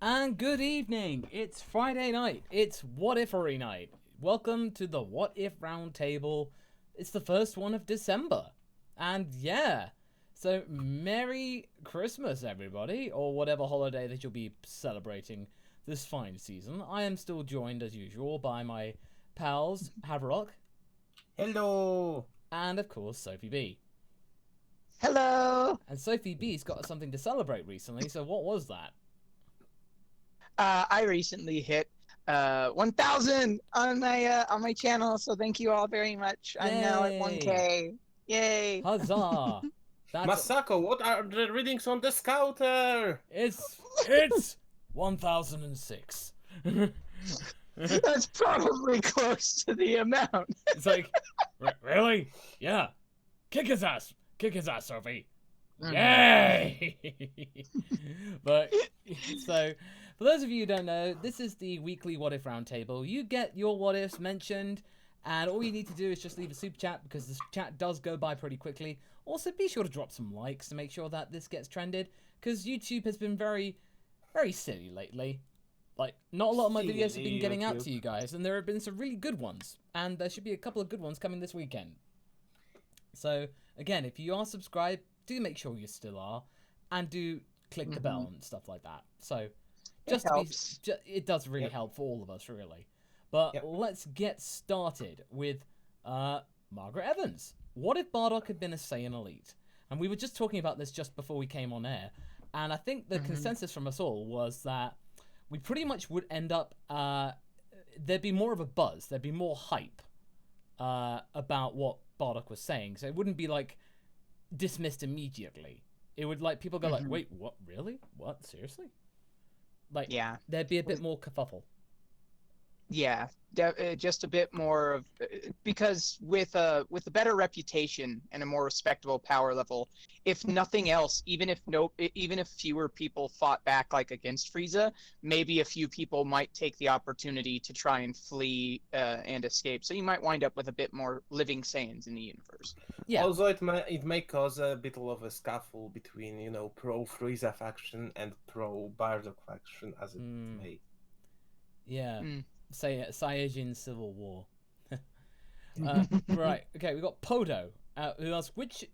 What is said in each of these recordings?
And good evening. It's Friday night. It's What Ifery night. Welcome to the What If Roundtable. It's the first one of December. And yeah, so Merry Christmas, everybody, or whatever holiday that you'll be celebrating this fine season. I am still joined, as usual, by my pals, Haverok. Hello. And, of course, Sophie B. Hello. And Sophie B's got something to celebrate recently, so what was that? I recently hit 1,000 on my channel, so thank you all very much. I'm now at 1K. Yay! Huzzah! Masako, what are the readings on the scouter? It's 1006. That's probably close to the amount. It's like, really? Yeah. Kick his ass, Sophie. Yay! But so, for those of you who don't know, this is the weekly What If Roundtable. You get your what ifs mentioned, and all you need to do is just leave a super chat because this chat does go by pretty quickly. Also, be sure to drop some likes to make sure that this gets trended, because YouTube has been very, very silly lately. Like, not a lot of my videos have been getting out to you guys, and there have been some really good ones, and there should be a couple of good ones coming this weekend. So, again, if you are subscribed, do make sure you still are, and do click the bell and stuff like that. So, it does really help for all of us, really. But let's get started with Margaret Evans. What if Bardock had been a Saiyan Elite? And we were just talking about this just before we came on air, and I think the consensus from us all was that we pretty much would end up, there'd be more of a buzz, there'd be more hype about what Bardock was saying. So it wouldn't be like dismissed immediately. It would like people go like, wait, what? Really? What? Seriously? Like, there'd be a bit more kerfuffle. Yeah, just a bit more of because with a better reputation and a more respectable power level, if nothing else, even if fewer people fought back like against Frieza, maybe a few people might take the opportunity to try and flee and escape. So you might wind up with a bit more living Saiyans in the universe. Yeah. Also, it may cause a bit of a scuffle between pro Frieza faction and pro Bardock faction, as it may. Yeah. Say Saiyajin Civil War. Right. Okay, we got Podo, who asks which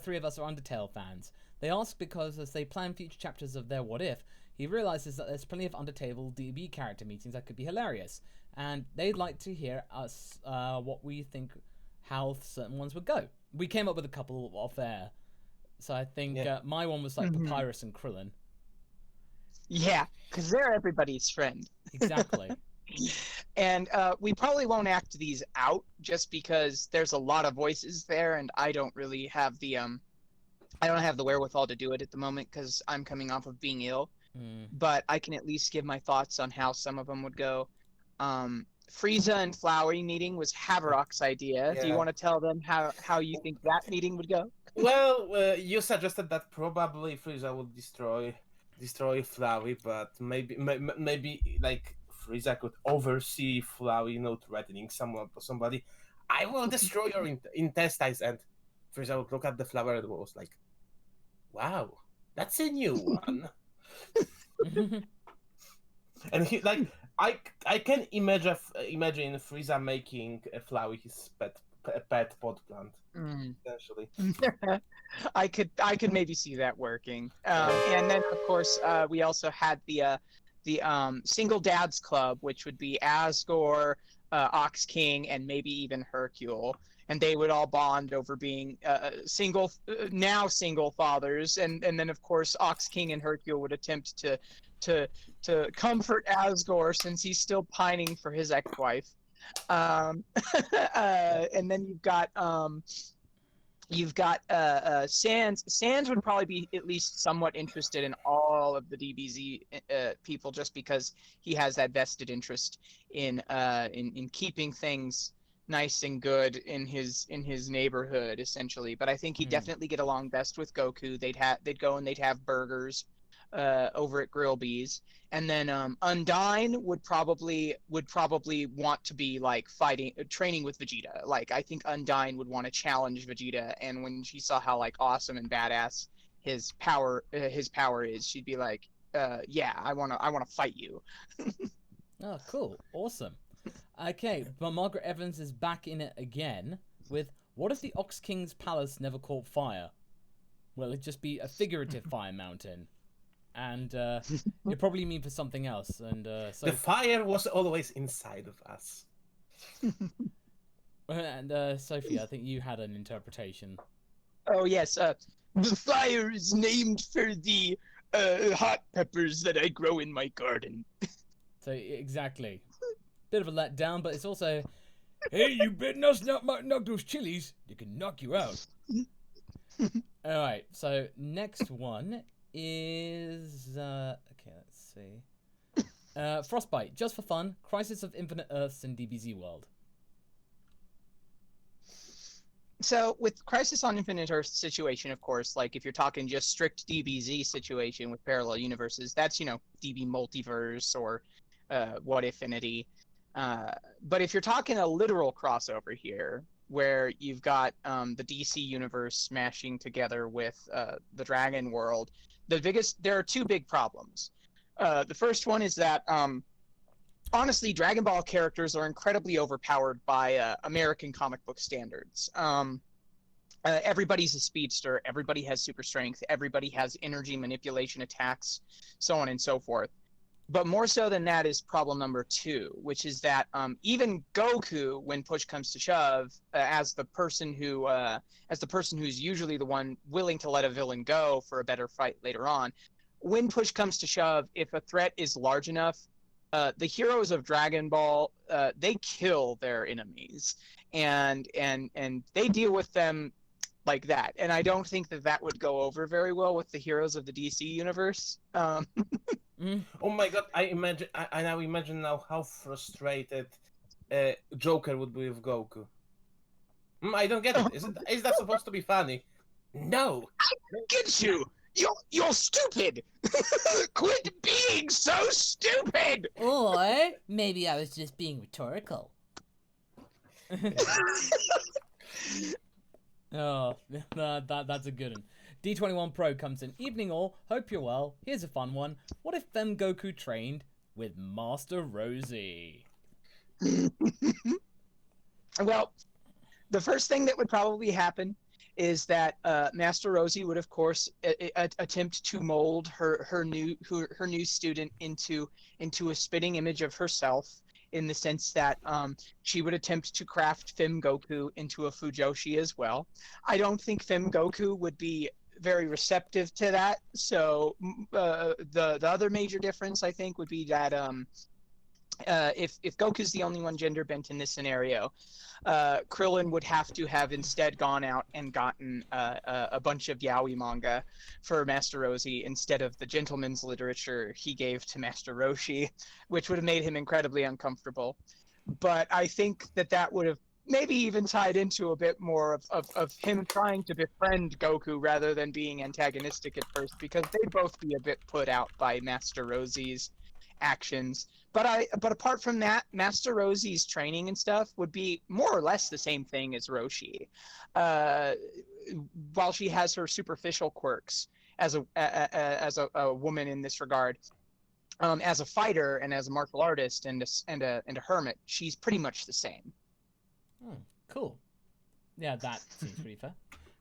three of us are Undertale fans. They ask because as they plan future chapters of their What If, he realizes that there's plenty of Undertale DB character meetings that could be hilarious, and they'd like to hear us what we think how certain ones would go. We came up with a couple off air, so I think my one was like Papyrus and Krillin. Yeah, because they're everybody's friend. Exactly. And we probably won't act these out just because there's a lot of voices there, and I don't really have the I don't have the wherewithal to do it at the moment because I'm coming off of being ill. But I can at least give my thoughts on how some of them would go. Frieza and Flowey meeting was Haverok's idea. Yeah. Do you want to tell them how you think that meeting would go? Well, you suggested that probably Frieza would destroy Flowey, but maybe like Frieza could oversee Flowey, threatening somebody. I will destroy your intestines, and Frieza would look at the flower and was like, "Wow, that's a new one." And he like, I can imagine Frieza making Flowey his pet pot plant. Essentially. I could maybe see that working. And then of course we also had the single dads club, which would be Asgore, Ox King, and maybe even Hercule, and they would all bond over being single fathers, and then of course Ox King and Hercule would attempt to comfort Asgore since he's still pining for his ex-wife. And then you've got Sans. Sans would probably be at least somewhat interested in all of the DBZ people, just because he has that vested interest in keeping things nice and good in his neighborhood, essentially. But I think he'd definitely get along best with Goku. They'd go and they'd have burgers over at Grillby's. And then Undyne would probably want to be like training with Vegeta. Like, I think Undyne would want to challenge Vegeta, and when she saw how like awesome and badass his power is, she'd be like, yeah, I wanna fight you. Oh, cool. Awesome. Okay, but Margaret Evans is back in it again with, what if the Ox King's palace never caught fire? Well, it'd just be a figurative fire mountain. And it'd probably mean for something else. And so The fire was always inside of us. And Sophie, I think you had an interpretation. Oh yes, the fire is named for the hot peppers that I grow in my garden. So exactly, bit of a letdown, but it's also, hey, you better not knock those chilies. They can knock you out. All right, so next one is okay. Let's see. Frostbite, just for fun. Crisis of Infinite Earths in DBZ World. So with Crisis on Infinite Earth situation, of course, like if you're talking just strict DBZ situation with parallel universes, that's, you know, DB Multiverse or What Infinity. But if you're talking a literal crossover here, where you've got the DC universe smashing together with the Dragon world, there are two big problems. The first one is that honestly, Dragon Ball characters are incredibly overpowered by American comic book standards. Everybody's a speedster, everybody has super strength, everybody has energy manipulation attacks, so on and so forth. But more so than that is problem number two, which is that even Goku, when push comes to shove, as the person who's usually the one willing to let a villain go for a better fight later on, when push comes to shove, if a threat is large enough, the heroes of Dragon Ball, they kill their enemies, and they deal with them like that. And I don't think that would go over very well with the heroes of the DC universe. Oh my god! I now imagine how frustrated Joker would be with Goku. I don't get it. Is that supposed to be funny? No. Get you! You're stupid! Quit being so stupid! Or maybe I was just being rhetorical. Oh, that's a good one. D21 Pro comes in. Evening all, hope you're well. Here's a fun one. What if Fem Goku trained with Master Rosie? Well, the first thing that would probably happen is that Master Rosie would, of course, attempt to mold her new student into a spitting image of herself, in the sense that she would attempt to craft Fem Goku into a Fujoshi as well. I don't think Fem Goku would be very receptive to that. So the other major difference, I think, would be that if Goku's the only one gender bent in this scenario, Krillin would have to have instead gone out and gotten a bunch of yaoi manga for Master Rosie instead of the gentleman's literature he gave to Master Roshi, which would have made him incredibly uncomfortable. But I think that would have maybe even tied into a bit more of him trying to befriend Goku rather than being antagonistic at first, because they'd both be a bit put out by Master Rosie's actions. But apart from that, Master Rosie's training and stuff would be more or less the same thing as Roshi, while she has her superficial quirks as a woman in this regard. As a fighter and as a martial artist and a hermit, she's pretty much the same. Cool. Yeah, that seems pretty fair.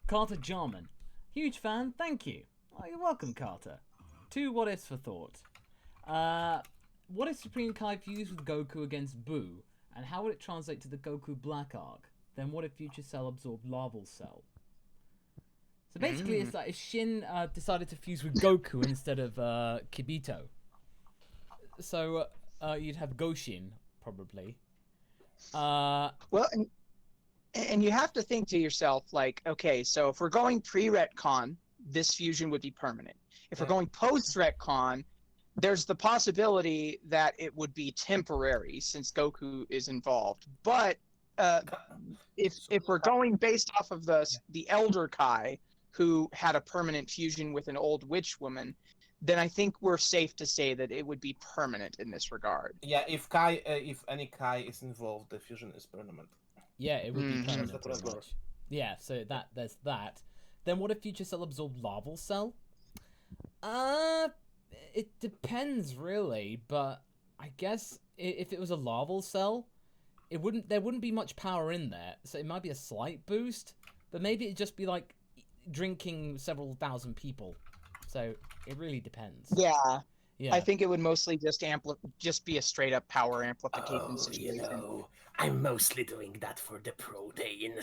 Carter Jarman, huge fan. Thank you. Oh, you're welcome, Carter. 2 what ifs for thought. What if Supreme Kai fused with Goku against Buu, and how would it translate to the Goku Black Arc? Then what if Future Cell absorbed Larval Cell? So basically, it's like if Shin decided to fuse with Goku instead of Kibito. So you'd have Goshin, probably. Well, and you have to think to yourself, like, okay, so if we're going pre-retcon, this fusion would be permanent. If we're going post-retcon, there's the possibility that it would be temporary since Goku is involved. But if we're going based off of the Elder Kai, who had a permanent fusion with an old witch woman, then I think we're safe to say that it would be permanent in this regard. Yeah, if any Kai is involved, the fusion is permanent. Yeah, it would be permanent, That's pretty what much. Yeah, so there's that. Then what if Future Cell absorbed Larval Cell? it depends really, but I guess if it was a larval cell, there wouldn't be much power in there, so it might be a slight boost, but maybe it'd just be like drinking several thousand people. So it really depends. Yeah. Yeah. I think it would mostly just be a straight up power amplification situation. I'm mostly doing that for the protein.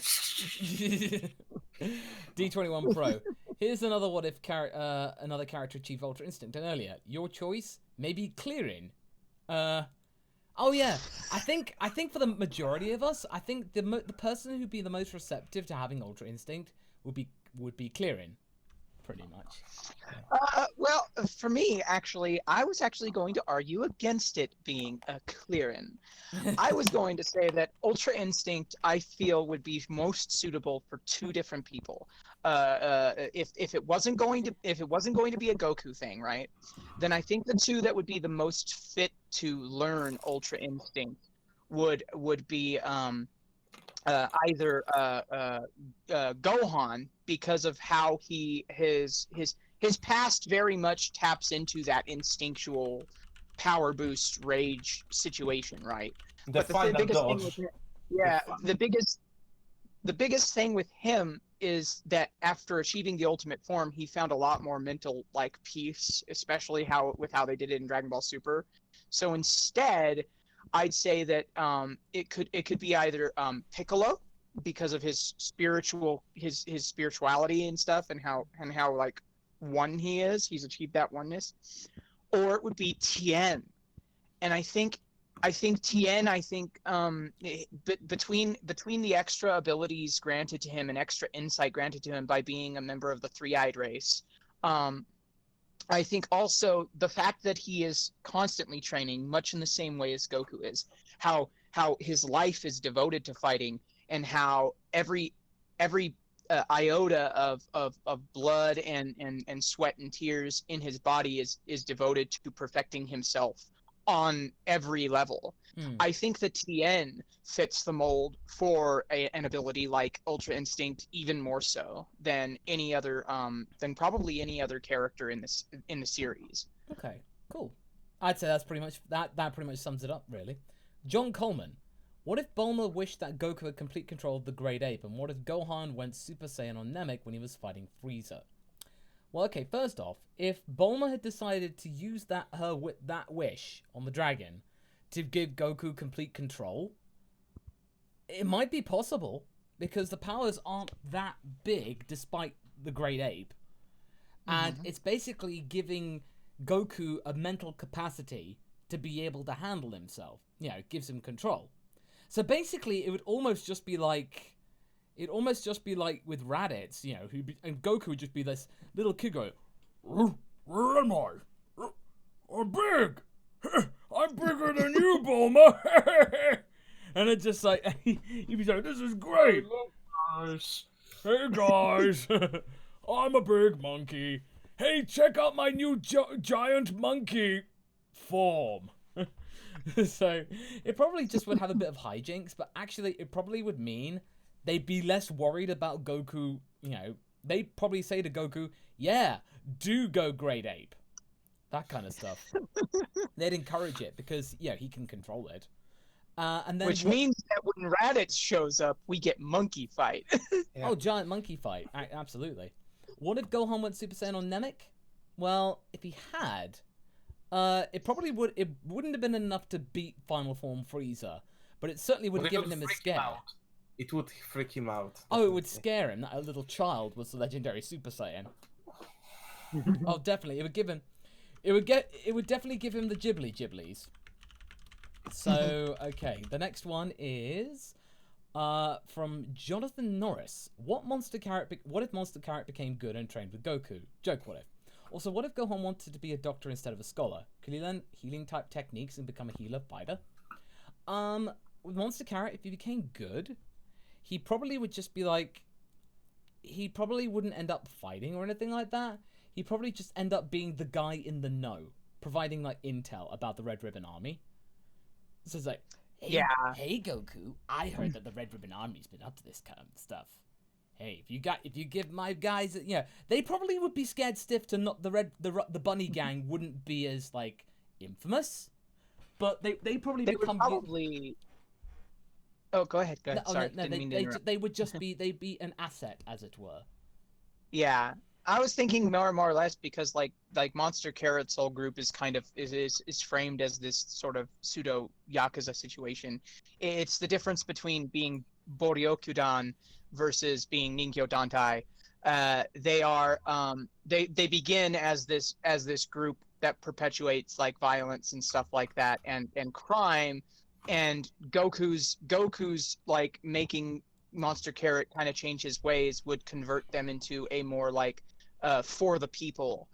D21 Pro. Here's another what if another character achieved Ultra Instinct. And earlier, your choice, maybe clearing. Oh yeah, I think for the majority of us, I think the person who'd be the most receptive to having Ultra Instinct would be clearing, pretty much. Well, for me, actually, I was actually going to argue against it being a clearing. I was going to say that Ultra Instinct, I feel, would be most suitable for two different people. If it wasn't going to be a Goku thing, right? Then I think the two that would be the most fit to learn Ultra Instinct would be either Gohan, because of how his past very much taps into that instinctual power boost rage situation, right? The biggest thing with him is that after achieving the ultimate form, he found a lot more mental peace, especially with how they did it in Dragon Ball Super. So instead, I'd say that it could be either Piccolo, because of his spirituality and stuff, and how one he is. He's achieved that oneness. Or it would be Tien. And I think Tien, between the extra abilities granted to him and extra insight granted to him by being a member of the three-eyed race, I think also the fact that he is constantly training, much in the same way as Goku is, how his life is devoted to fighting, and how every iota of blood and sweat and tears in his body is devoted to perfecting himself on every level. I think that Tien fits the mold for an ability like Ultra Instinct even more so than probably any other character in the series. Okay, cool. I'd say that's pretty much that pretty much sums it up, really. John Coleman. What if Bulma wished that Goku had complete control of the Great Ape, and what if Gohan went Super Saiyan on Namek when he was fighting Frieza? Well, okay, first off, if Bulma had decided to use that wish on the dragon to give Goku complete control, it might be possible, because the powers aren't that big despite the Great Ape. And it's basically giving Goku a mental capacity to be able to handle himself. You know, it gives him control. So basically, it would almost just be like with Raditz, you know, and Goku would just be this little kid going, "Where am I? I'm big. I'm bigger than you, Bulma." And it's just like he'd be like, "This is great, guys. Hey guys, I'm a big monkey. Hey, check out my new giant monkey form." So it probably just would have a bit of hijinks, but actually it probably would mean they'd be less worried about Goku. You know, they'd probably say to Goku, "Yeah, do go Great Ape." That kind of stuff. They'd encourage it because, yeah, he can control it. And then Which means that when Raditz shows up, we get monkey fight. Yeah. Oh, giant monkey fight. Absolutely. What if Gohan went Super Saiyan on Namek? Well, if he had, it wouldn't have been enough to beat Final Form Frieza, but it certainly would have given him a scare. It would freak him out. Oh, it would scare him that a little child was the legendary Super Saiyan. Oh, definitely. It would definitely give him the Ghiblis. So, okay, the next one is from Jonathan Norris. What if Monster Carrot became good and trained with Goku? Joke, what if? Also, what if Gohan wanted to be a doctor instead of a scholar? Could he learn healing type techniques and become a healer fighter? With Monster Carrot, if he became good, he probably would just be like, he probably wouldn't end up fighting or anything like that. He'd probably just end up being the guy in the know, providing like intel about the Red Ribbon Army. So it's like, hey Goku, I heard that the Red Ribbon Army's been up to this kind of stuff. hey, if you give my guys, they probably would be scared stiff to not the bunny gang wouldn't be as like infamous, but they probably They become would probably. Oh, go ahead. Go ahead. Sorry, didn't mean to interrupt. they would just be they'd be an asset, as it were. Yeah, I was thinking more or less because like Monster Carrot's whole group is kind of is framed as this sort of pseudo Yakuza situation. It's the difference between being Boryokudan versus being Ninkyo Dantai. They are they begin as this group that perpetuates like violence and stuff like that and crime, and Goku's like making Monster Carrot kind of change his ways would convert them into a more like for the people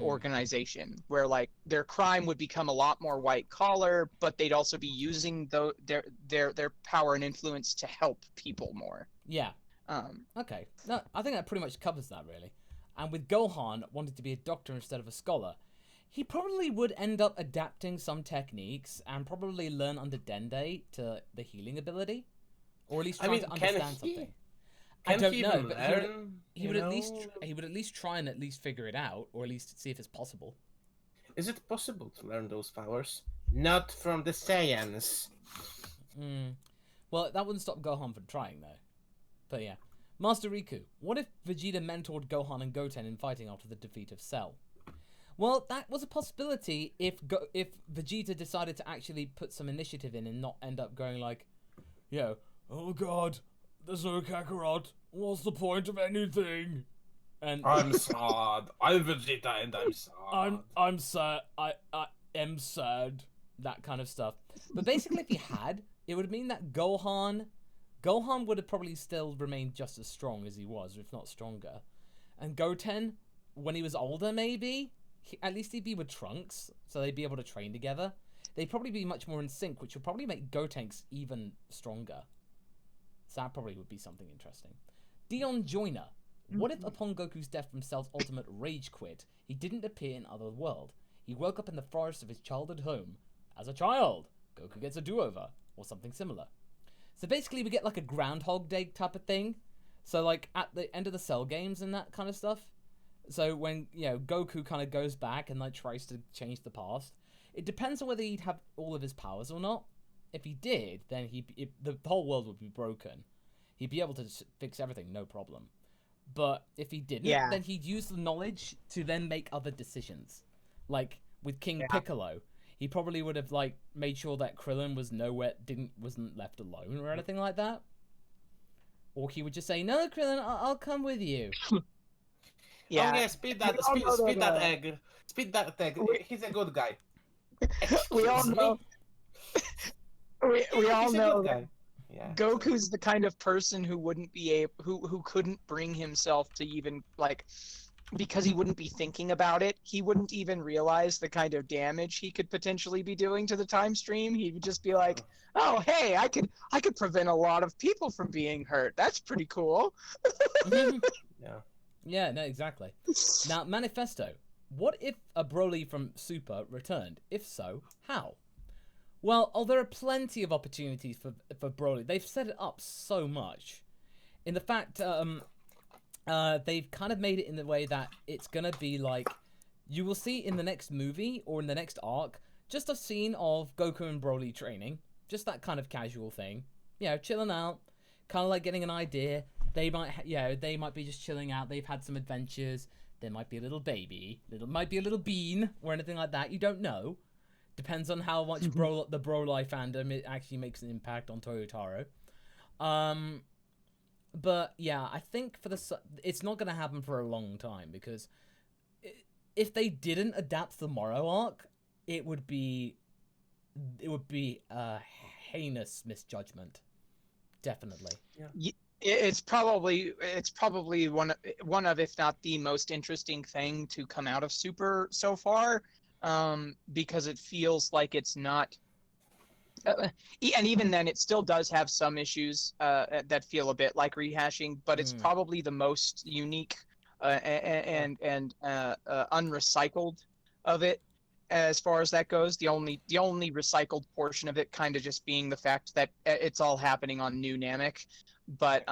organization, where like their crime would become a lot more white collar, but they'd also be using their power and influence to help people more. Yeah. Okay. No, I think that pretty much covers that really. And with Gohan wanting to be a doctor instead of a scholar, he probably would end up adapting some techniques and probably learn under Dende to the healing ability, or at least try to understand something. I don't know, but he would at least try and at least figure it out, or at least see if it's possible. Is it possible to learn those powers? Not from the Saiyans. Well, that wouldn't stop Gohan from trying, though. But yeah. Master Riku, what if Vegeta mentored Gohan and Goten in fighting after the defeat of Cell? Well, that was a possibility if Vegeta decided to actually put some initiative in and not end up going like, oh god, there's no Kakarot. What's the point of anything? And I'm sad. I'm Vegeta and I'm sad. I'm sad. I am sad. That kind of stuff. But basically, if he had, it would mean that Gohan would have probably still remained just as strong as he was, if not stronger. And Goten, when he was older, maybe at least he'd be with Trunks, so they'd be able to train together. They'd probably be much more in sync, which would probably make Gotenks even stronger. So that probably would be something interesting. Dion Joyner. What if upon Goku's death from Cell's ultimate rage quit, he didn't appear in other world? He woke up in the forest of his childhood home. As a child, Goku gets a do-over, or something similar. So basically we get like a Groundhog Day type of thing. So like at the end of the Cell games and that kind of stuff. So when, Goku kind of goes back and like tries to change the past, it depends on whether he'd have all of his powers or not. If he did, then the whole world would be broken. He'd be able to fix everything, no problem. But if he didn't, then he'd use the knowledge to then make other decisions. Like with King Piccolo, he probably would have like made sure that Krillin wasn't left alone or anything like that. Or he would just say, "No, Krillin, I'll come with you." Yeah. Oh yeah, speed that egg. Speed that egg. He's a good guy. We all know. We all know that Yeah. Goku's the kind of person who wouldn't be who couldn't bring himself to even like, because he wouldn't be thinking about it. He wouldn't even realize the kind of damage he could potentially be doing to the time stream. He would just be like, "Oh, hey, I could prevent a lot of people from being hurt. That's pretty cool." Yeah. Yeah, no, exactly. Now, Manifesto. What if a Broly from Super returned? If so, how? Well, there are plenty of opportunities for Broly. They've set it up so much. In the fact, they've kind of made it in the way that it's going to be like, you will see in the next movie or in the next arc, just a scene of Goku and Broly training. Just that kind of casual thing. Chilling out, kind of like getting an idea. They might be just chilling out. They've had some adventures. There might be a little baby. Might be a little bean or anything like that. You don't know. Depends on how much the Broly fandom it actually makes an impact on Toyotaro. But yeah, I think it's not going to happen for a long time, because if they didn't adapt the Moro arc, it would be a heinous misjudgment. Definitely. Yeah. It's probably one of, if not the most interesting thing to come out of Super so far, because it feels like it's not, and even then it still does have some issues that feel a bit like rehashing, but it's probably the most unique and unrecycled of it as far as that goes. The only recycled portion of it kind of just being the fact that it's all happening on New Namek. But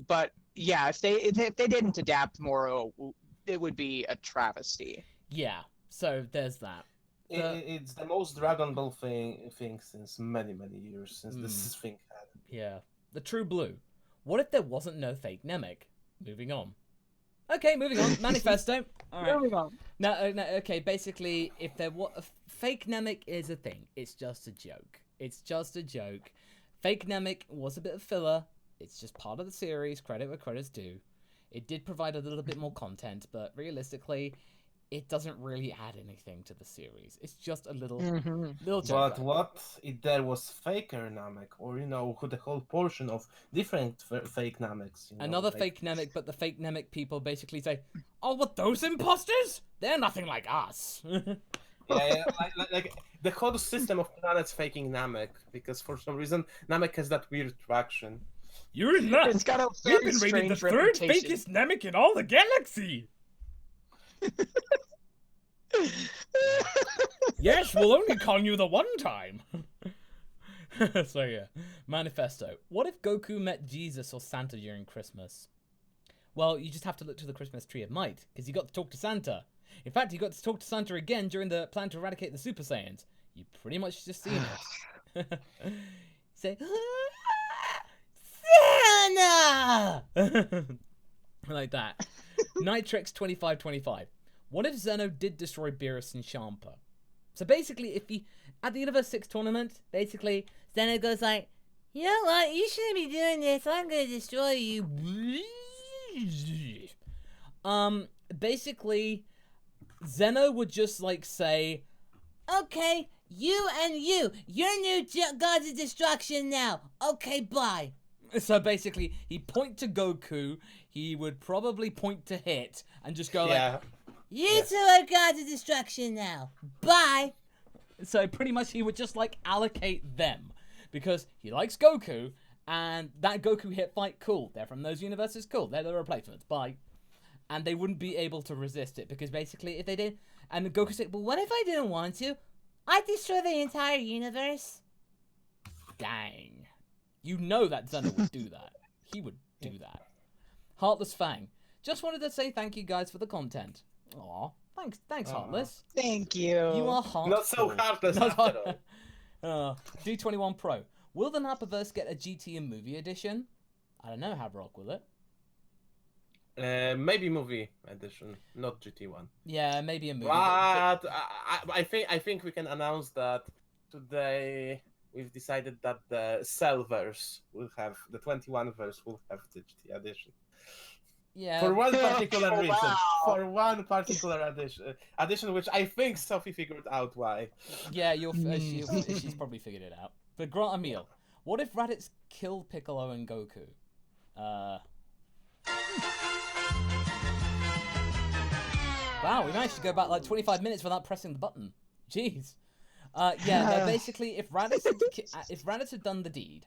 But yeah, if they didn't adapt more, it would be a travesty. Yeah, so there's that. It's the most Dragon Ball thing since many years since this thing had. Yeah, the True Blue. What if there wasn't no fake Namek? Moving on. Okay, moving on. Manifesto. All right. Moving on. No, okay. Basically, if there was fake Namek is a thing, it's just a joke. It's just a joke. Fake Namek was a bit of filler. It's just part of the series. Credit where credit's due. It did provide a little bit more content, but realistically, it doesn't really add anything to the series. It's just a little joke. But what if there was faker Namek, or the whole portion of different fake Nameks? Another fake Namek, but the fake Namek people basically say, "Oh, what, those imposters? They're nothing like us." Yeah, like the whole system of planets faking Namek, because for some reason Namek has that weird traction. You're nuts! It's got a You've very been rated the strange third reputation. fakest Namek in all the galaxy! Yes, we'll only con you the one time! So yeah, Manifesto. What if Goku met Jesus or Santa during Christmas? Well, you just have to look to the Christmas Tree of Might, because he got to talk to Santa. In fact, he got to talk to Santa again during the plan to eradicate the Super Saiyans. You pretty much just seen it. Say, Santa! Like that. Nitrix 2525. What if Zeno did destroy Beerus and Champa? So basically, if he, at the Universe 6 tournament, basically, Zeno goes like, you know what, you shouldn't be doing this, I'm gonna destroy you. Basically, Zeno would just like say, okay, you and you're new gods of destruction now. Okay, bye. So basically, he'd point to Goku, he would probably point to Hit, and just go like, you two are gods of destruction now. Bye. So pretty much he would just like allocate them. Because he likes Goku, and that Goku Hit fight, cool. They're from those universes, cool. They're the replacements, bye. And they wouldn't be able to resist it, because basically if they did, and Goku said, well, what if I didn't want to? I'd destroy the entire universe. Dang. You know that Zeno would do that. He would do that. Heartless Fang. Just wanted to say thank you guys for the content. Aw, thanks Heartless. Thank you. You are heartful. Not so heartless after all. D21 Pro. Will the Nappaverse get a GT and movie edition? I don't know, Haverok, will it? Maybe movie edition, not GT1. Yeah, maybe a movie. But I think we can announce that today we've decided that the Cellverse will have, the 21 verse will have the GT edition. Yeah. For one particular reason. Wow. For one particular addition, which I think Sophie figured out why. Yeah, she's probably figured it out. But Grant Emil, what if Raditz killed Piccolo and Goku? Wow, we managed to go back like 25 minutes without pressing the button. Jeez. Yeah, no, basically, if Raditz had done the deed,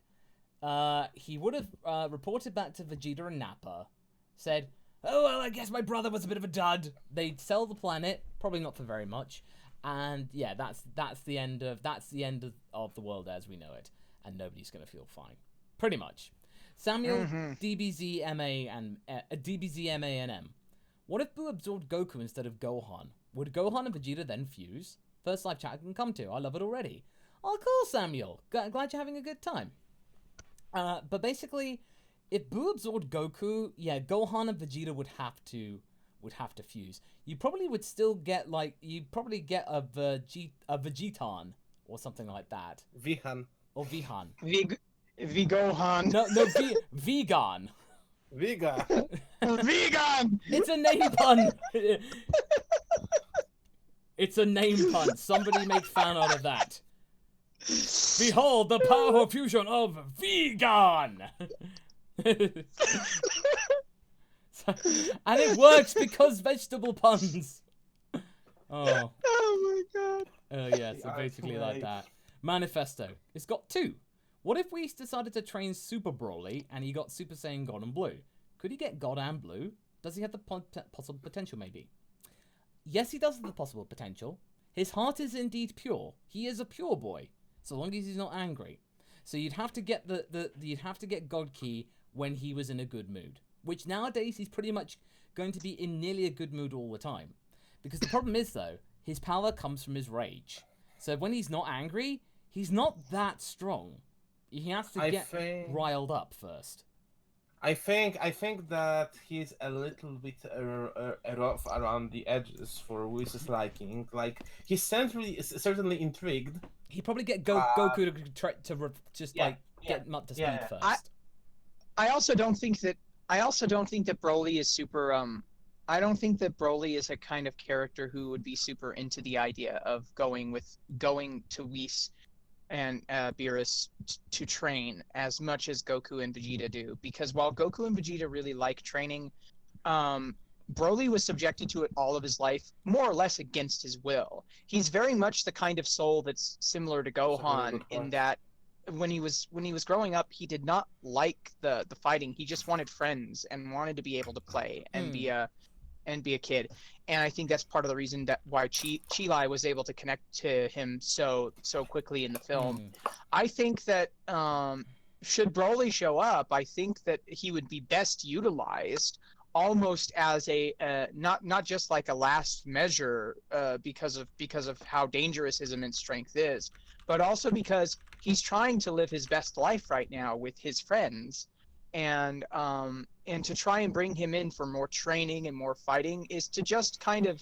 he would have reported back to Vegeta and Nappa, said, oh, well, I guess my brother was a bit of a dud. They'd sell the planet, probably not for very much, and yeah, that's the end of the world as we know it, and nobody's gonna feel fine, pretty much. Samuel, DBZ, MA, and DBZ, MA, and M. What if Boo absorbed Goku instead of Gohan? Would Gohan and Vegeta then fuse? First live chat I can come to. I love it already. Oh, cool, Samuel. Glad you're having a good time. But basically, if Boo absorbed Goku, yeah, Gohan and Vegeta would have to fuse. You probably would still get like you'd probably get a Vegetan or something like that. Vihan. Or Vihan. Vigohan. No, Vegan. Viga. Vegan. It's a name pun. It's a name pun. Somebody make fan art of that. Behold the powerful fusion of Vegan. And it works because vegetable puns. Oh. Oh my god. Oh yeah, so basically like that. Manifesto. It's got 2. What if we decided to train Super Broly and he got Super Saiyan God and Blue? Could he get God and Blue? Does he have the possible potential maybe? Yes, he does have the possible potential. His heart is indeed pure. He is a pure boy, so long as he's not angry. So you'd have to get you'd have to get God Key when he was in a good mood. Which nowadays he's pretty much going to be in nearly a good mood all the time. Because the problem is, though, his power comes from his rage. So when he's not angry, he's not that strong. He has to get riled up first. I think that he's a little bit rough around the edges for Whis' liking. Like, he's certainly intrigued. He'd probably get Goku to try to get him up to speed first. I also don't think that Broly is super. I don't think that Broly is a kind of character who would be super into the idea of going to Whis and Beerus to train as much as Goku and Vegeta do, because while Goku and Vegeta really like training, Broly was subjected to it all of his life, more or less against his will. He's very much the kind of soul that's similar to Gohan in that when he was growing up, he did not like the fighting. He just wanted friends and wanted to be able to play and be a kid. And I think that's part of the reason that why Chi-Lai was able to connect to him so quickly in the film. I think that should Broly show up, I think that he would be best utilized almost as a not just like a last measure because of how dangerous his immense strength is, but also because he's trying to live his best life right now with his friends. And to try and bring him in for more training and more fighting is to just kind of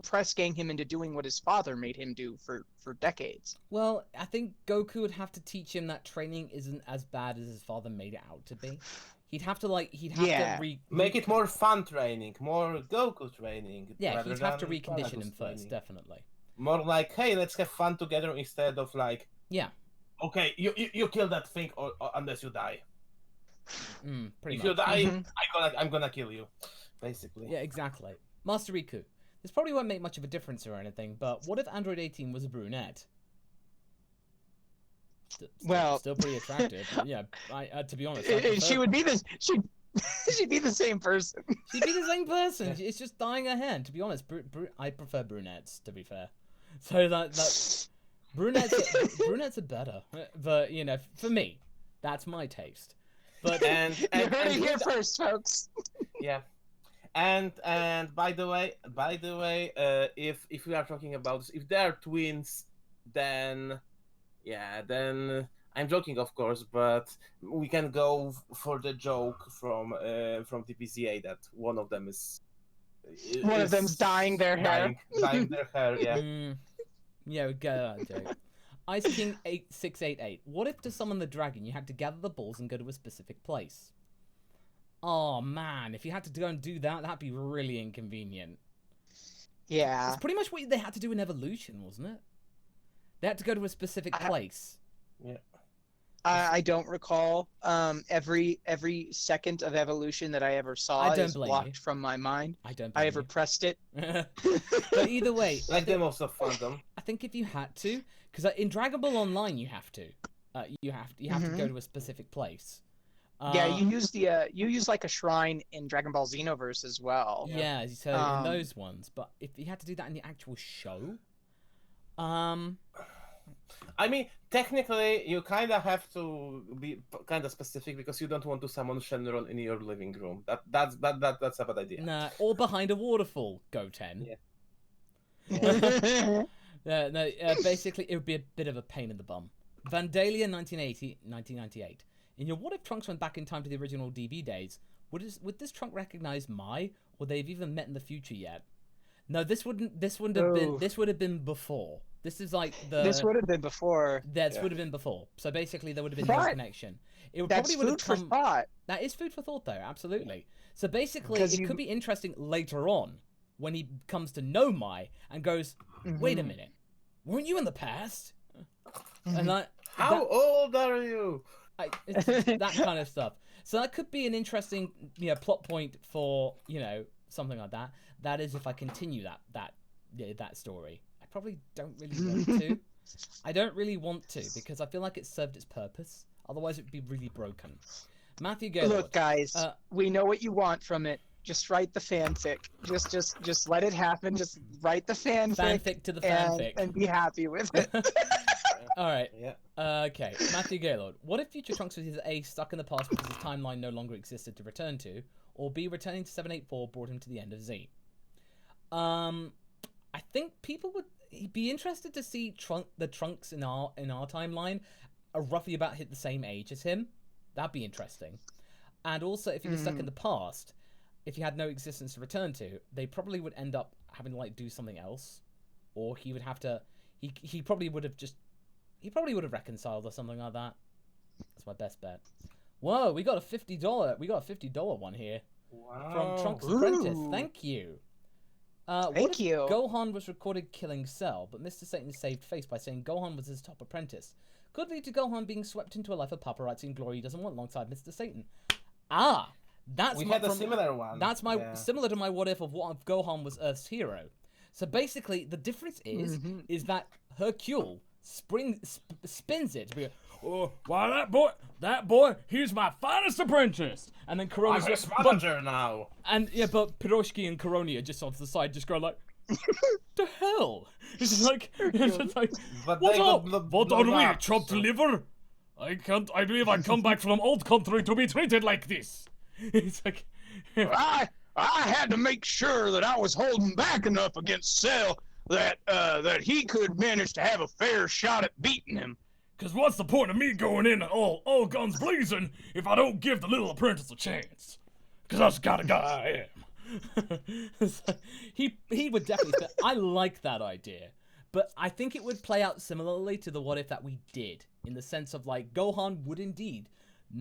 press gang him into doing what his father made him do for decades. Well, I think Goku would have to teach him that training isn't as bad as his father made it out to be. He'd have to make it more fun training, more Goku training. Yeah, he'd have to recondition him first, definitely. More like, hey, let's have fun together instead of like, yeah, okay, you kill that thing or unless you die. Pretty if much. you die, I'm gonna kill you, basically. Yeah, exactly. Master Riku. This probably won't make much of a difference or anything, but what if Android 18 was a brunette? Still pretty attractive. But yeah, to be honest, she would be this. She'd be the same person. She'd be the same person. It's just dyeing her hair. To be honest, I prefer brunettes. To be fair, so that brunettes are better. But you know, for me, that's my taste. But and you heard it here first, folks. Yeah, and by the way, if we are talking about this, if they are twins, then I'm joking, of course, but we can go for the joke from DBZ that one of them is them's dyeing their hair. Dyeing their hair, yeah. Yeah, we get that joke. Ice King 8688. What if to summon the dragon you had to gather the balls and go to a specific place? Oh man, if you had to go and do that, that'd be really inconvenient. Yeah. It's pretty much what they had to do in Evolution, wasn't it? They had to go to a specific place. Yeah. I don't recall. Every second of Evolution that I ever saw is blocked from my mind. I ever pressed it. But either way, like the most of fandom. I think if you had to, because in Dragon Ball Online you have to, you have to go to a specific place. Yeah, you use like a shrine in Dragon Ball Xenoverse as well. Yeah, so in those ones. But if you had to do that in the actual show, I mean, technically, you kind of have to be kind of specific because you don't want to summon Shenron in your living room. That's a bad idea. Nah, or behind a waterfall, Goten. Yeah. Basically, it would be a bit of a pain in the bum. Vandalia 1998. In your What If Trunks went back in time to the original DB days, would this trunk recognize Mai, or they've even met in the future yet? No, this would have been before. This is like This would have been before. This would have been before. So basically, there would have been no connection. That's food for thought. That is food for thought, though. Absolutely. So basically, it could be interesting later on when he comes to know Mai and goes, "Wait a minute, weren't you in the past?" And how old are you? It's that kind of stuff. So that could be an interesting, plot point for something like that. That is, if I continue that story. I probably don't really want to. I don't really want to because I feel like it served its purpose. Otherwise, it'd be really broken. Matthew Gaylord. Look, guys, we know what you want from it. Just write the fanfic. Just let it happen. Just write the fanfic. Fanfic to the fanfic. And be happy with it. All right. Yeah. Okay, Matthew Gaylord. What if Future Trunks was either A, stuck in the past because his timeline no longer existed to return to, or B, returning to 784 brought him to the end of Z? I think people would be interested to see the Trunks in our timeline are roughly about hit the same age as him. That'd be interesting. And also, if he was stuck in the past, if he had no existence to return to, they probably would end up having to like do something else, or he would have to. He probably would have just. He probably would have reconciled or something like that. That's my best bet. Whoa, we got a $50. We got a $50 one here. Wow. From Trunks Apprentice. Thank you. Thank you. Gohan was recorded killing Cell, but Mr. Satan saved face by saying Gohan was his top apprentice. Could lead to Gohan being swept into a life of paparazzi and glory he doesn't want alongside Mr. Satan. That's we had a similar one. That's similar to my what if of what if Gohan was Earth's hero. So basically, the difference is that Hercule spins it to be, oh, why that boy, he's my finest apprentice. And then Coronia's I'm his manager now. And yeah, but Piroshki and Koronia just off the side just go like, the hell? It's just like, But what up? What What are we, chopped liver? I believe I come back from old country to be treated like this. It's like, I had to make sure that I was holding back enough against Cell that he could manage to have a fair shot at beating him. Cause what's the point of me going in all guns blazing if I don't give the little apprentice a chance? Cause that's the kind of guy I am. So, he would definitely fit. I like that idea. But I think it would play out similarly to the what if that we did, in the sense of like Gohan would indeed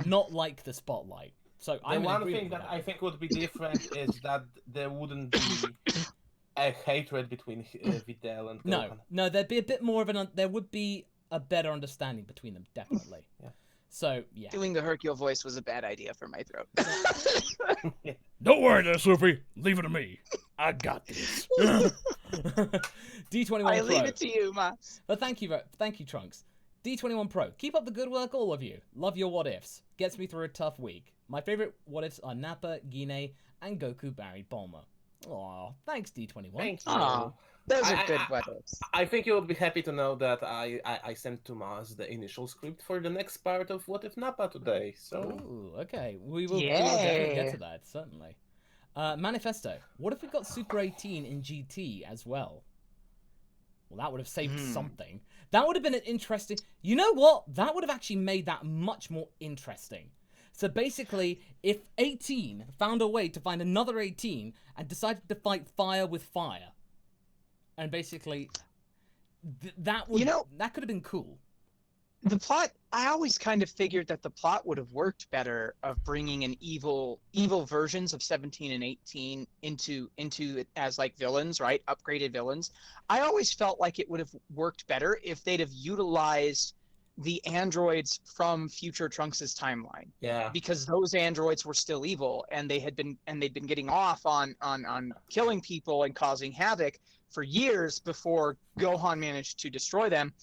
not like the spotlight. So the one thing that I think would be different is that there wouldn't be a hatred between Videl and Gohan. No, there'd be a bit more of there would be a better understanding between them, definitely. Yeah. So yeah. Doing the Hercule voice was a bad idea for my throat. Don't worry there, Sophie. Leave it to me. I got this. D21 I Pro. leave it to you, Mas. But thank you, Trunks. D21 Pro. Keep up the good work, all of you. Love your what ifs. Gets me through a tough week. My favorite what ifs are Nappa, Gine, and Goku, Barry, Bulma. Aw, thanks D21. Thank you. Aw, those are good what ifs. I think you will be happy to know that I sent to Mars the initial script for the next part of What If Nappa today. So. Ooh, okay. We will definitely get to that, certainly. Manifesto. What if we got Super 18 in GT as well? Well, that would have saved something. That would have been an interesting... You know what? That would have actually made that much more interesting. So basically, if 18 found a way to find another 18 and decided to fight fire with fire, and basically, that would that could have been cool. The plot, I always kind of figured that the plot would have worked better of bringing an evil versions of 17 and 18 into it as like villains, right? Upgraded villains. I always felt like it would have worked better if they'd have utilized the androids from future Trunks' timeline. Yeah. Because those androids were still evil and they'd been getting off on killing people and causing havoc for years before Gohan managed to destroy them.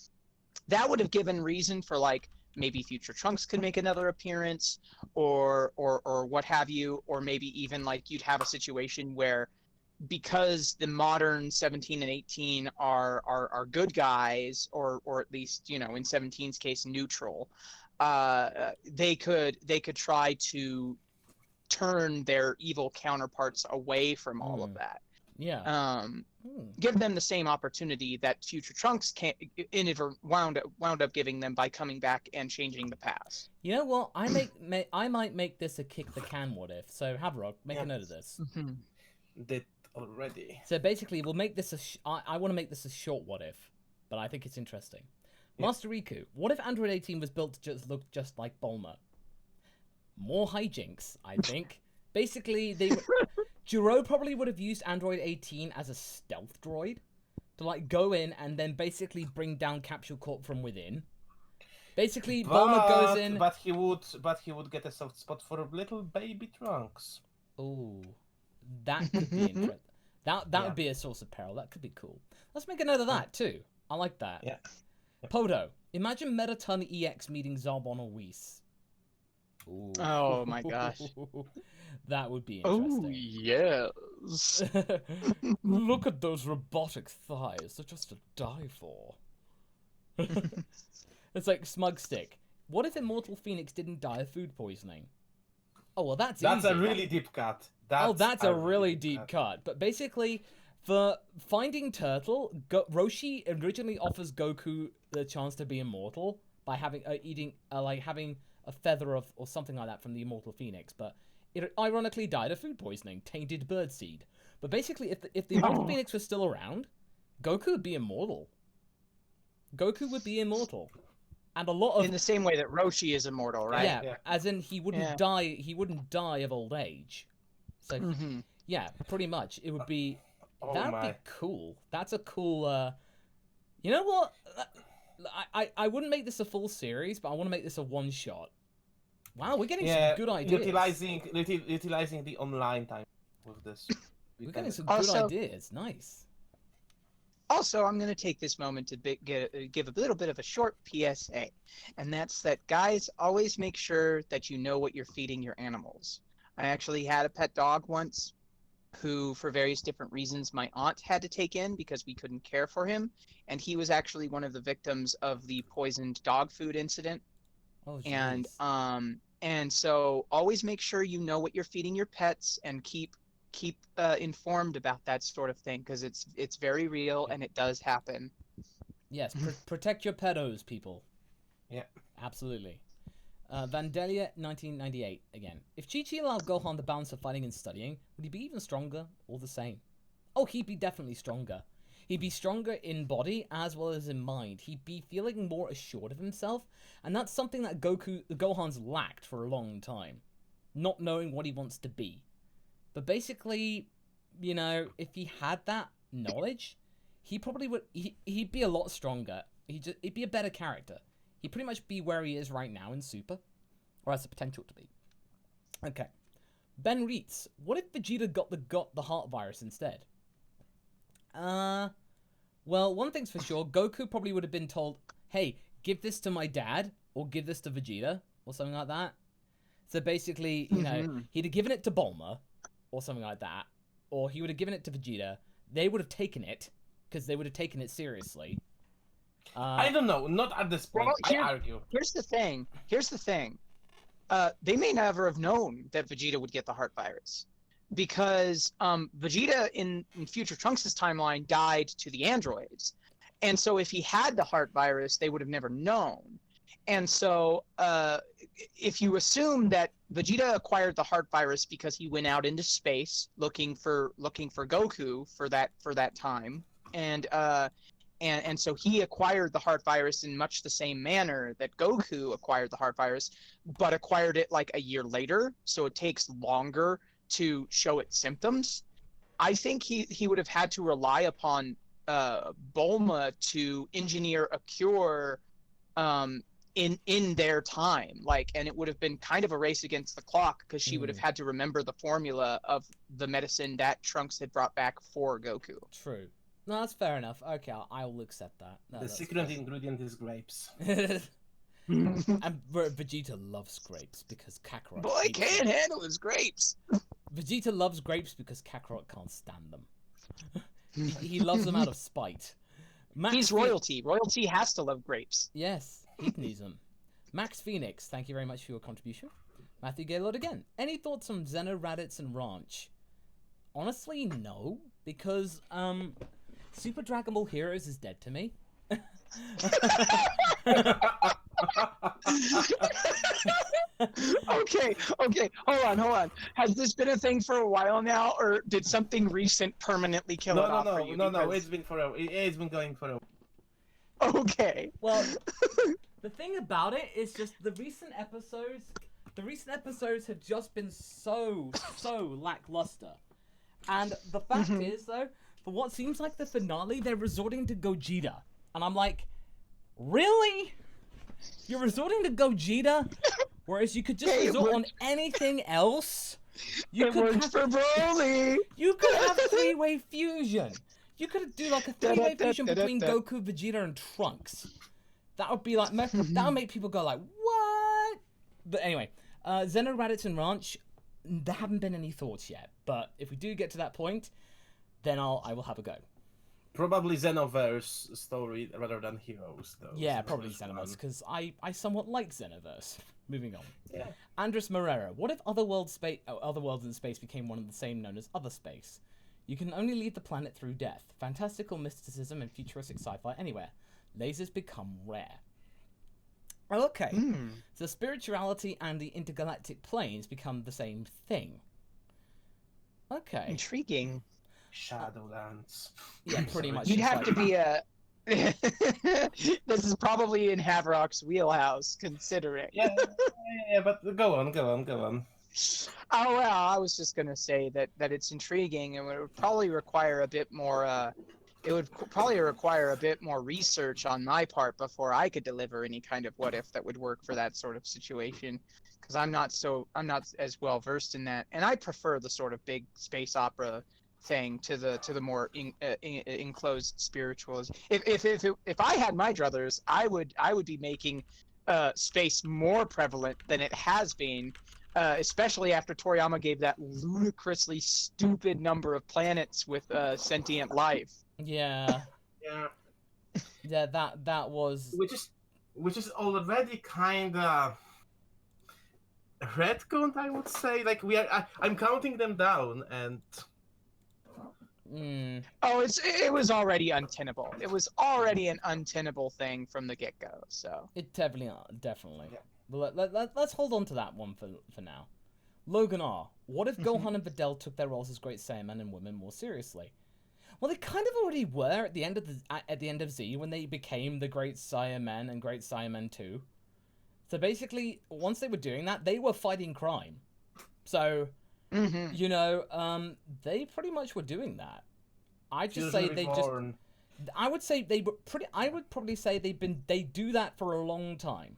That would have given reason for like maybe future Trunks could make another appearance or what have you, or maybe even like you'd have a situation where because the modern 17 and 18 are good guys or at least, you know, in 17's case neutral, they could try to turn their evil counterparts away from all of that. Yeah. Give them the same opportunity that future Trunks wound up giving them by coming back and changing the past. You know what? I might make this a kick the can what if. So Haverok, make a note of this. Did already. So basically, we'll make this I want to make this a short what if, but I think it's interesting. Yeah. Master Riku, what if Android 18 was built to just look just like Bulma? More hijinks, I think. Basically, Jiro probably would have used Android 18 as a stealth droid to like go in and then basically bring down Capsule Corp from within. Basically, Bulma goes in. But he would get a soft spot for little baby Trunks. Ooh, that could be interesting. That would be a source of peril. That could be cool. Let's make a note of that too. I like that. Yeah. Podo, imagine Mettaton EX meeting Zarbon or Whis. Ooh. Oh my gosh. That would be Oh, interesting. yes. Look at those robotic thighs. They're just to die for. It's like Smug Stick. What if Immortal Phoenix didn't die of food poisoning? Oh, well, that's That's easy. a really deep cut. That's a really deep cut. But basically, for finding Turtle, Roshi originally offers Goku the chance to be immortal by having having a feather or something like that from the Immortal Phoenix. But it ironically died of food poisoning, tainted birdseed. But basically, if the Immortal Phoenix was still around, Goku would be immortal. Goku would be immortal. And a lot of in the same way that Roshi is immortal, right? Yeah, as in he wouldn't die. He wouldn't die of old age. So yeah, pretty much it would be. That'd be cool. That's a cool. You know what? I wouldn't make this a full series, but I want to make this a one shot. Wow, we're getting some good ideas. Utilizing the online time with this. We're getting some good ideas. Nice. Also, I'm going to take this moment to give a little bit of a short PSA, and that's that, guys, always make sure that you know what you're feeding your animals. I actually had a pet dog once who, for various different reasons, my aunt had to take in because we couldn't care for him, and he was actually one of the victims of the poisoned dog food incident. Oh, geez. And so always make sure you know what you're feeding your pets and keep informed about that sort of thing, because it's very real and it does happen. Yes, protect your pedos, people. Yeah, absolutely. Vandalia 1998 again. If Chi-Chi allowed Gohan the balance of fighting and studying, would he be even stronger or the same? Oh, he'd be definitely stronger. He'd be stronger in body as well as in mind. He'd be feeling more assured of himself, and that's something that Gohan's lacked for a long time. Not knowing what he wants to be. But basically, you know, if he had that knowledge, he probably would. He'd be a lot stronger. He'd be a better character. He'd pretty much be where he is right now in Super, or has the potential to be. Okay, Ben Reitz. What if Vegeta got the heart virus instead? Well, one thing's for sure. Goku probably would have been told, "Hey, give this to my dad, or give this to Vegeta, or something like that." So basically, you know, he'd have given it to Bulma, or something like that, or he would have given it to Vegeta. They would have taken it, because they would have taken it seriously. I don't know, not at this point. I argue. Here's the thing. They may never have known that Vegeta would get the heart virus, because Vegeta in future Trunks' timeline died to the androids, and so if he had the heart virus, they would have never known. And so if you assume that Vegeta acquired the heart virus because he went out into space looking for Goku for that time, and so he acquired the heart virus in much the same manner that Goku acquired the heart virus, but acquired it like a year later, so it takes longer to show its symptoms. I think he would have had to rely upon Bulma to engineer a cure in their time, and it would have been kind of a race against the clock, because she would have had to remember the formula of the medicine that Trunks had brought back for Goku. True. No, that's fair enough. Okay, I'll accept that. No, the secret ingredient is grapes. And Vegeta loves grapes because Kakarot. Boy can't handle his grapes. Vegeta loves grapes because Kakarot can't stand them. he loves them out of spite. He's royalty. Royalty has to love grapes. Yes, he needs them. Max Phoenix, thank you very much for your contribution. Matthew Gaylord again. Any thoughts on Zeno, Raditz, and Ranch? Honestly, no, because Super Dragon Ball Heroes is dead to me. Okay, hold on. Has this been a thing for a while now, or did something recent permanently kill it off for you? No, it's been forever. It's been going forever. Okay. Well, the thing about it is just the recent episodes have just been so lackluster. And the fact is, though, for what seems like the finale, they're resorting to Gogeta. And I'm like, really? You're resorting to Gogeta? Whereas you could just resort on anything else? You could have for Broly! You could have three-way fusion. You could do like a three-way fusion between Goku, Vegeta, and Trunks. That would be like, that would make people go like, what? But anyway, Zeno, Raditz, and Ranch, there haven't been any thoughts yet. But if we do get to that point, then I will have a go. Probably Xenoverse story rather than Heroes, though. Yeah, probably Xenoverse Xenoverse, one. because I somewhat like Xenoverse. Moving on. Yeah. Andres Morera, what if other worlds in space became one and the same, known as other space? You can only leave the planet through death. Fantastical mysticism and futuristic sci-fi anywhere. Lasers become rare. Okay, so spirituality and the intergalactic planes become the same thing. Okay. Intriguing. Shadowlands. Yeah, pretty much. You'd just have to be a. This is probably in Haverok's wheelhouse, considering. Yeah, but go on. Oh well, I was just gonna say that it's intriguing, and it would probably require a bit more. It would probably require a bit more research on my part before I could deliver any kind of what if that would work for that sort of situation, because I'm not as well versed in that, and I prefer the sort of big space opera thing to the more enclosed spirituals. If I had my druthers, I would be making space more prevalent than it has been. Especially after Toriyama gave that ludicrously stupid number of planets with sentient life. Yeah. Yeah. Yeah, that was. Which is already kind of retconned, I would say. Like I'm counting them down, and Oh, it was already untenable. It was already an untenable thing from the get-go. So It definitely. Yeah. Well, let's hold on to that one for now. Logan R. What if Gohan and Videl took their roles as Great Saiyaman and women more seriously? Well, they kind of already were at the end of Z when they became the Great Saiyaman and Great Saiyaman 2. So basically, once they were doing that, they were fighting crime. So, you know, they pretty much were doing that. I'd just say they just. I would say they were pretty. I would probably say they do that for a long time,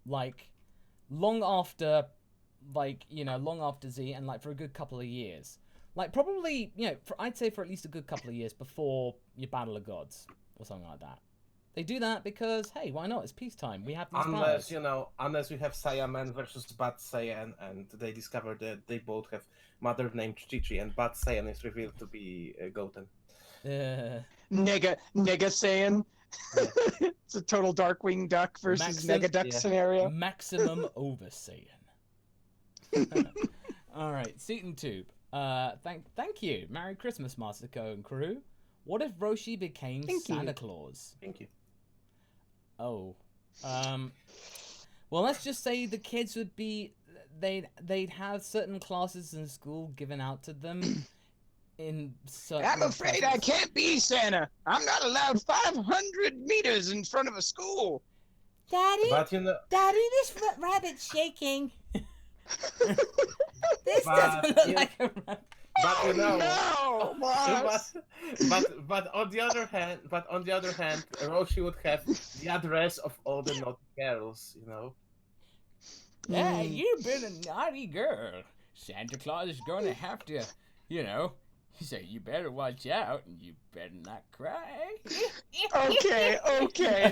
like long after Z, and like for a good couple of years. Like probably, you know, I'd say for at least a good couple of years before your Battle of Gods or something like that. They do that because, hey, why not? It's peacetime. We have these powers. Unless we have Saiyaman versus Bad Saiyan, and they discover that they both have mother named Chi-Chi, and Bad Saiyan is revealed to be Goten. Nega Saiyan. Yeah. It's a total Darkwing Duck versus Mega Duck scenario. Maximum Over Saiyan. All right, Seton Tube. Thank you. Merry Christmas, Masako and crew. What if Roshi became Santa Claus? Thank you. Oh. Well, let's just say the kids would be they'd have certain classes in school given out to them in certain I'm afraid I can't be Santa. I'm not allowed 500 meters in front of a school. Daddy, But you know, Daddy, this rabbit's shaking. This doesn't look like a rabbit. but you know, No, boss. but on the other hand, Roshi would have the address of all the naughty girls, you know. Yeah, you've been a naughty girl. Santa Claus is going to have to, you know, say you better watch out and you better not cry. Okay.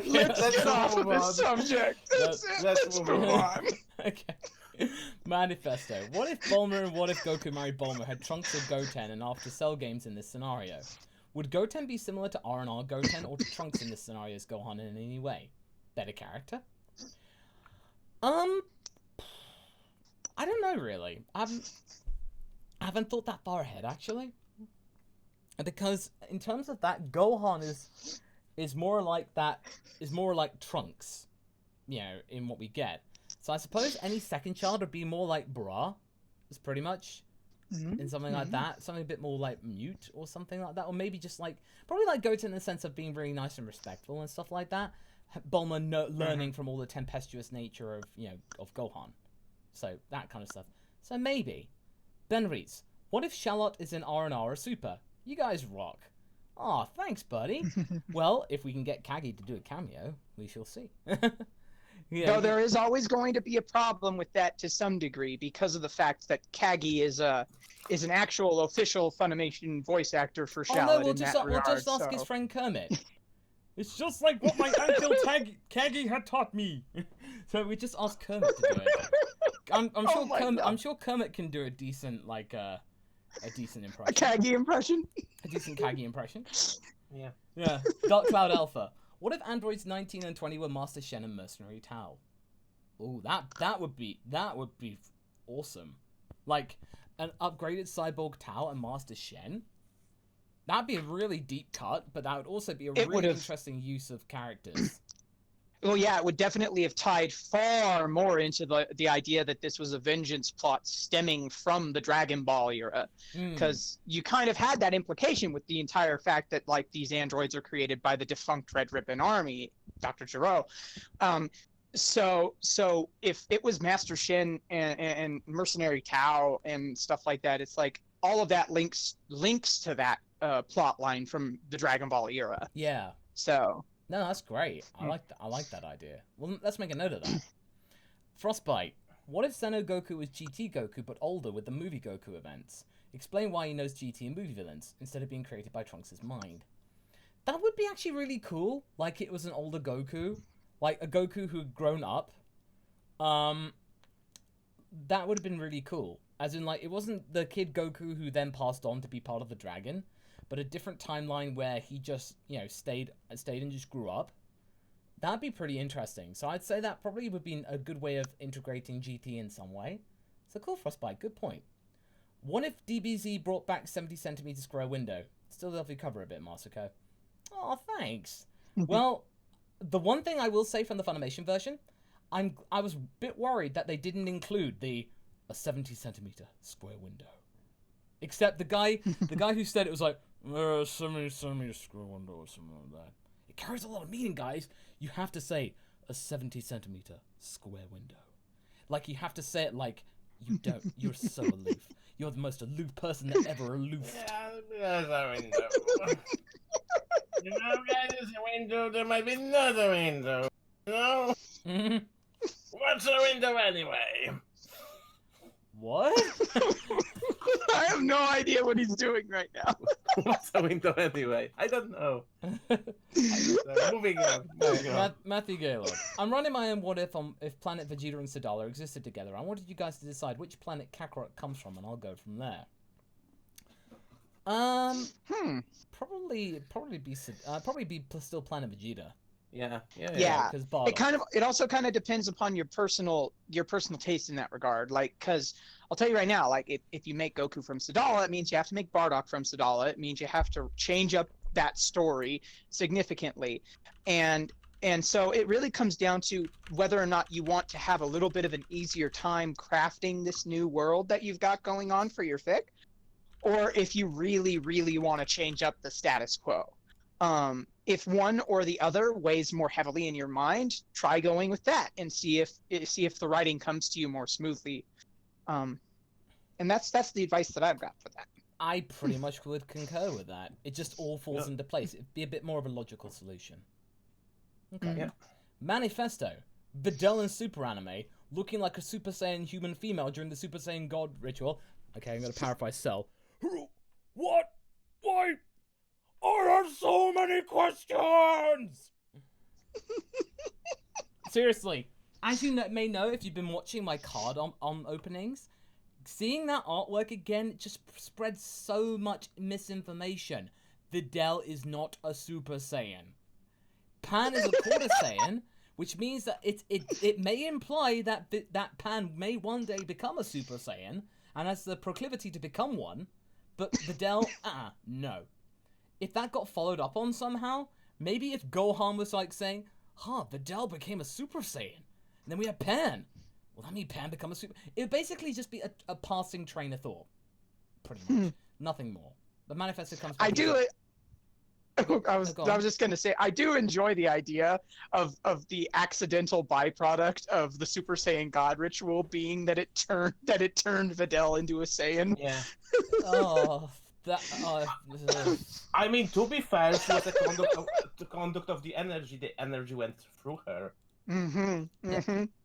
Let's get off of this subject. Let's move on. Okay. Manifesto. What if Bulma and what if Goku married Bulma had Trunks or Goten and after Cell games in this scenario? Would Goten be similar to R&R Goten or to Trunks in this scenario as Gohan in any way? Better character? I don't know really. I haven't thought that far ahead actually. Because in terms of that, Gohan is more like Trunks, you know, in what we get. So I suppose any second child would be more like Bra, is pretty much, in something like that. Something a bit more like mute or something like that. Or maybe just like, probably like Goten in the sense of being really nice and respectful and stuff like that. Bulma learning from all the tempestuous nature of, you know, of Gohan. So that kind of stuff. So maybe. Ben Reitz, what if Charlotte is in R&R or Super? You guys rock. Aw, thanks, buddy. Well, if we can get Kagi to do a cameo, we shall see. Yeah. Though there is always going to be a problem with that to some degree because of the fact that Kagi is an actual official Funimation voice actor for Charlotte. Oh no, we'll just ask his friend Kermit. It's just like what my uncle Kagi had taught me. So we just ask Kermit to do it. I'm sure Kermit can do a decent a decent impression. A Kagi impression? A decent Kagi impression. Yeah. Yeah. Dark Cloud Alpha. What if androids 19 and 20 were Master Shen and Mercenary Tao? Ooh, that would be awesome. Like an upgraded Cyborg Tao and Master Shen. That'd be a really deep cut, but that would also be a really interesting use of characters. Well, yeah, it would definitely have tied far more into the idea that this was a vengeance plot stemming from the Dragon Ball era, because you kind of had that implication with the entire fact that like these androids are created by the defunct Red Ribbon Army, Dr. Gero. So if it was Master Shin and Mercenary Tao and stuff like that, it's like all of that links to that plot line from the Dragon Ball era. Yeah. So. No, that's great. I like that idea. Well, let's make a note of that. Frostbite. What if Senno Goku was GT Goku but older with the movie Goku events? Explain why he knows GT and movie villains instead of being created by Trunks' mind. That would be actually really cool. Like it was an older Goku, like a Goku who'd grown up. That would have been really cool. As in, like, it wasn't the kid Goku who then passed on to be part of the dragon, but a different timeline where he just, you know, stayed and just grew up. That'd be pretty interesting. So I'd say that probably would be a good way of integrating GT in some way. So cool, Frostbite. Good point. What if DBZ brought back 70 centimeter square window? Still lovely cover a bit, Masako. Oh, thanks. Well, the one thing I will say from the Funimation version, I was a bit worried that they didn't include a 70 centimeter square window. Except the guy who said it was like, 70 centimeter square window or something like that. It carries a lot of meaning, guys. You have to say a 70 centimeter square window. Like, you have to say it like you don't. You're so aloof. You're the most aloof person that ever aloofed. Yeah, there's a window. You know, guys, there's a window. There might be another window. You know? What's a window anyway? What? I have no idea what he's doing right now. What's a window anyway? I don't know. Moving on. Matthew Gaylord. I'm running my own what if Planet Vegeta and Sadala existed together. I wanted you guys to decide which planet Kakarot comes from, and I'll go from there. Probably be still Planet Vegeta. Yeah. Because it also kind of depends upon your personal taste in that regard. Like, because I'll tell you right now, like if you make Goku from Sadala, it means you have to make Bardock from Sadala. It means you have to change up that story significantly, and so it really comes down to whether or not you want to have a little bit of an easier time crafting this new world that you've got going on for your fic, or if you really, really want to change up the status quo. If one or the other weighs more heavily in your mind, try going with that and see if the writing comes to you more smoothly. And that's the advice that I've got for that. I pretty much would concur with that. It just all falls into place. It'd be a bit more of a logical solution. Okay. Yeah. Manifesto. Videl in Super Anime, looking like a Super Saiyan human female during the Super Saiyan God ritual. Okay, I'm going to paraphrase Cell. What? Why? I have so many questions! Seriously, as you may know if you've been watching my card on openings, seeing that artwork again just spreads so much misinformation. Videl is not a Super Saiyan. Pan is a Quarter Saiyan, which means that it may imply that Pan may one day become a Super Saiyan, and has the proclivity to become one, but Videl, no. If that got followed up on somehow, maybe if Gohan was like saying, Videl became a Super Saiyan, and then we have Pan. Will that mean Pan become a Super... It would basically just be a passing train of thought. Pretty much. Nothing more. The manifesto comes from... I was just going to say, I do enjoy the idea of the accidental byproduct of the Super Saiyan God ritual being that it turned Videl into a Saiyan. Yeah. I mean, to be fair, she was the conduct of the energy. The energy went through her. Yeah,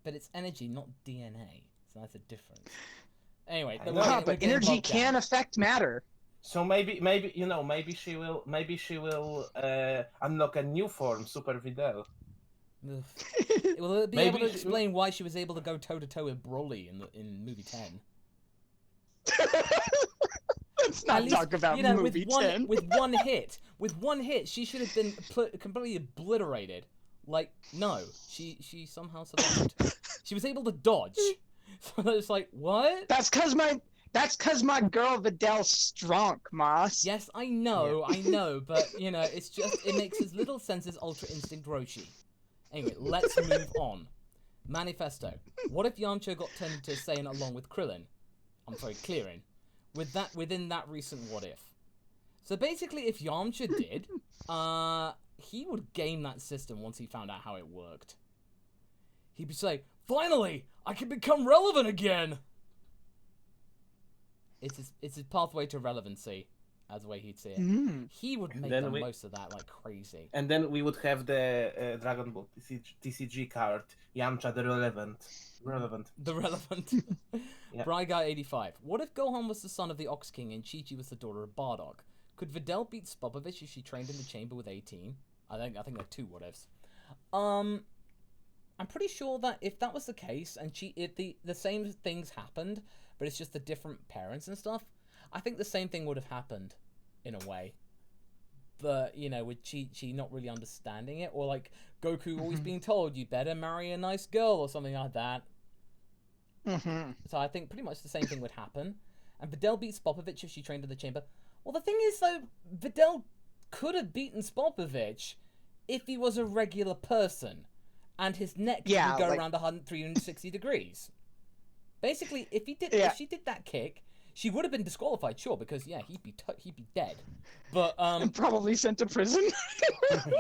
but it's energy, not DNA. So that's a difference. Anyway, but energy can affect matter. So maybe she will unlock a new form, Super Videl. Will it be able to explain why she was able to go toe to toe with Broly in movie 10? Let's not talk about movie 10. with one hit, she should have been completely obliterated. Like, no, she somehow survived. She was able to dodge. So it's like, what? That's cause my girl Vidal's strong, Moss. Yes, I know, but it's just it makes as little sense as Ultra Instinct Roshi. Anyway, let's move on. Manifesto. What if Yamcha got turned into Saiyan along with Krillin? I'm sorry, Clearin. Within that recent what if. So basically, if Yamcha did, he would game that system once he found out how it worked. He'd be like, finally, I can become relevant again! It's his pathway to relevancy, as the way he'd see it. He would make the most of that like crazy. And then we would have the Dragon Ball TCG card, Yamcha the Relevant. The relevant. Yeah. Bry Guy 85. What if Gohan was the son of the Ox King and Chi-Chi was the daughter of Bardock? Could Videl beat Spopovich if she trained in the chamber with 18? I think there are two what ifs. I'm pretty sure that if that was the case and the same things happened, but it's just the different parents and stuff, I think the same thing would have happened in a way. But, with Chi-Chi not really understanding it, or like Goku always being told, you better marry a nice girl or something like that. So I think pretty much the same thing would happen. And Videl beats Spopovich if she trained in the chamber. Well, the thing is, though, Videl could have beaten Spopovich if he was a regular person. And his neck would go around 360 degrees. Basically, if she did that kick, she would have been disqualified, sure, because he'd be dead. But and probably sent to prison.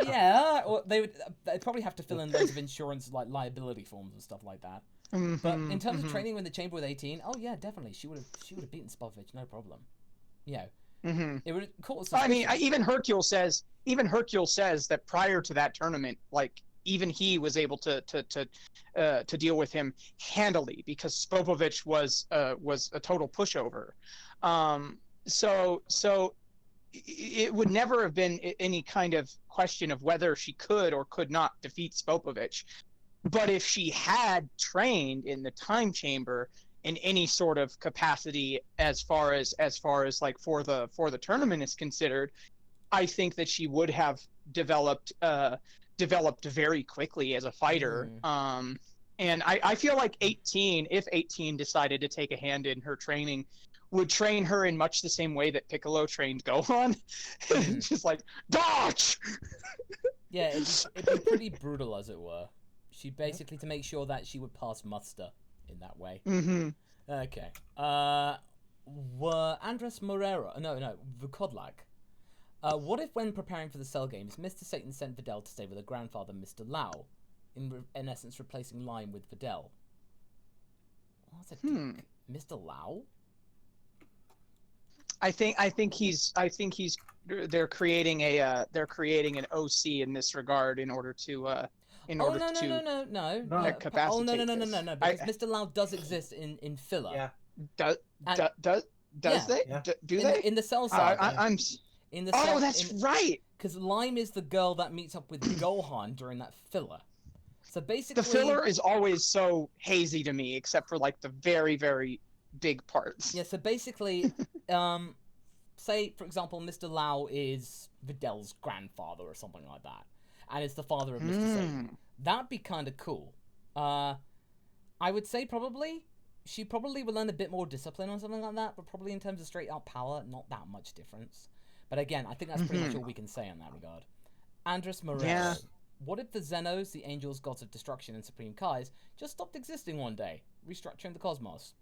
Yeah, or they'd probably have to fill in loads of insurance like liability forms and stuff like that. But in terms of training in the chamber with 18, oh yeah, definitely she would have beaten Spopovich, no problem. It would cause suspicion. I mean, even Hercule says that prior to that tournament, like even he was able to deal with him handily because Spopovich was a total pushover. So it would never have been any kind of question of whether she could or could not defeat Spopovich. But if she had trained in the time chamber in any sort of capacity as far as like for the tournament is considered, I think that she would have developed very quickly as a fighter. And I feel like if 18 decided to take a hand in her training, would train her in much the same way that Piccolo trained Gohan. Just like, dodge! Yeah, it'd be pretty brutal, as it were. She basically, to make sure that she would pass muster in that way. Okay. Were Andres Morera... No, Vukodlak. What if, when preparing for the Cell games, Mr. Satan sent Videl to stay with her grandfather, Mr. Lau, in essence replacing Lime with Videl? What's a dick? Mr. Lau? I think they're creating an OC in this regard in order to No. capacitate Oh no, because this. Mr. Lau does exist in filler. Yeah. Does they? Yeah. Do they? In the Cell side. I'm. In the Oh, Cell, that's right. Because Lime is the girl that meets up with Gohan during that filler. So basically, The filler is always so hazy to me, except for like the very, very big parts. Yeah. So basically, say for example, Mr. Lau is Videl's grandfather or something like that, and it's the father of Mr. Satan. That'd be kind of cool. I would say she probably will learn a bit more discipline or something like that, but probably in terms of straight out power, not that much difference. But again, I think that's pretty much all we can say in that regard. Andres Moreno. Yeah. What if the Zenos, the angels, gods of destruction, and supreme Kais just stopped existing one day, restructuring the cosmos?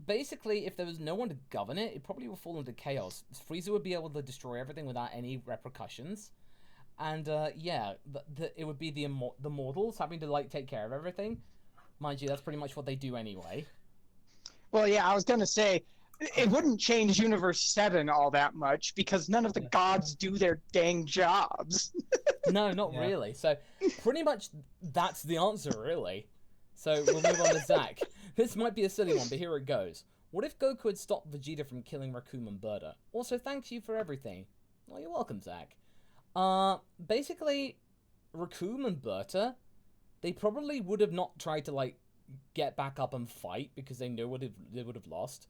Basically, if there was no one to govern it, it probably would fall into chaos. Frieza would be able to destroy everything without any repercussions. And, it would be the mortals having to, like, take care of everything. Mind you, that's pretty much what they do anyway. Well, yeah, I was gonna say, it wouldn't change Universe 7 all that much, because none of the gods do their dang jobs. No, not really. So, pretty much, that's the answer, really. So, we'll move on to Zach. This might be a silly one, but here it goes. What if Goku had stopped Vegeta from killing Raccoon and Berta? Also, thanks you for everything. Well, you're welcome, Zach. Basically, Raccoon and Berta, they probably would have not tried to, like, get back up and fight because they knew they would have lost.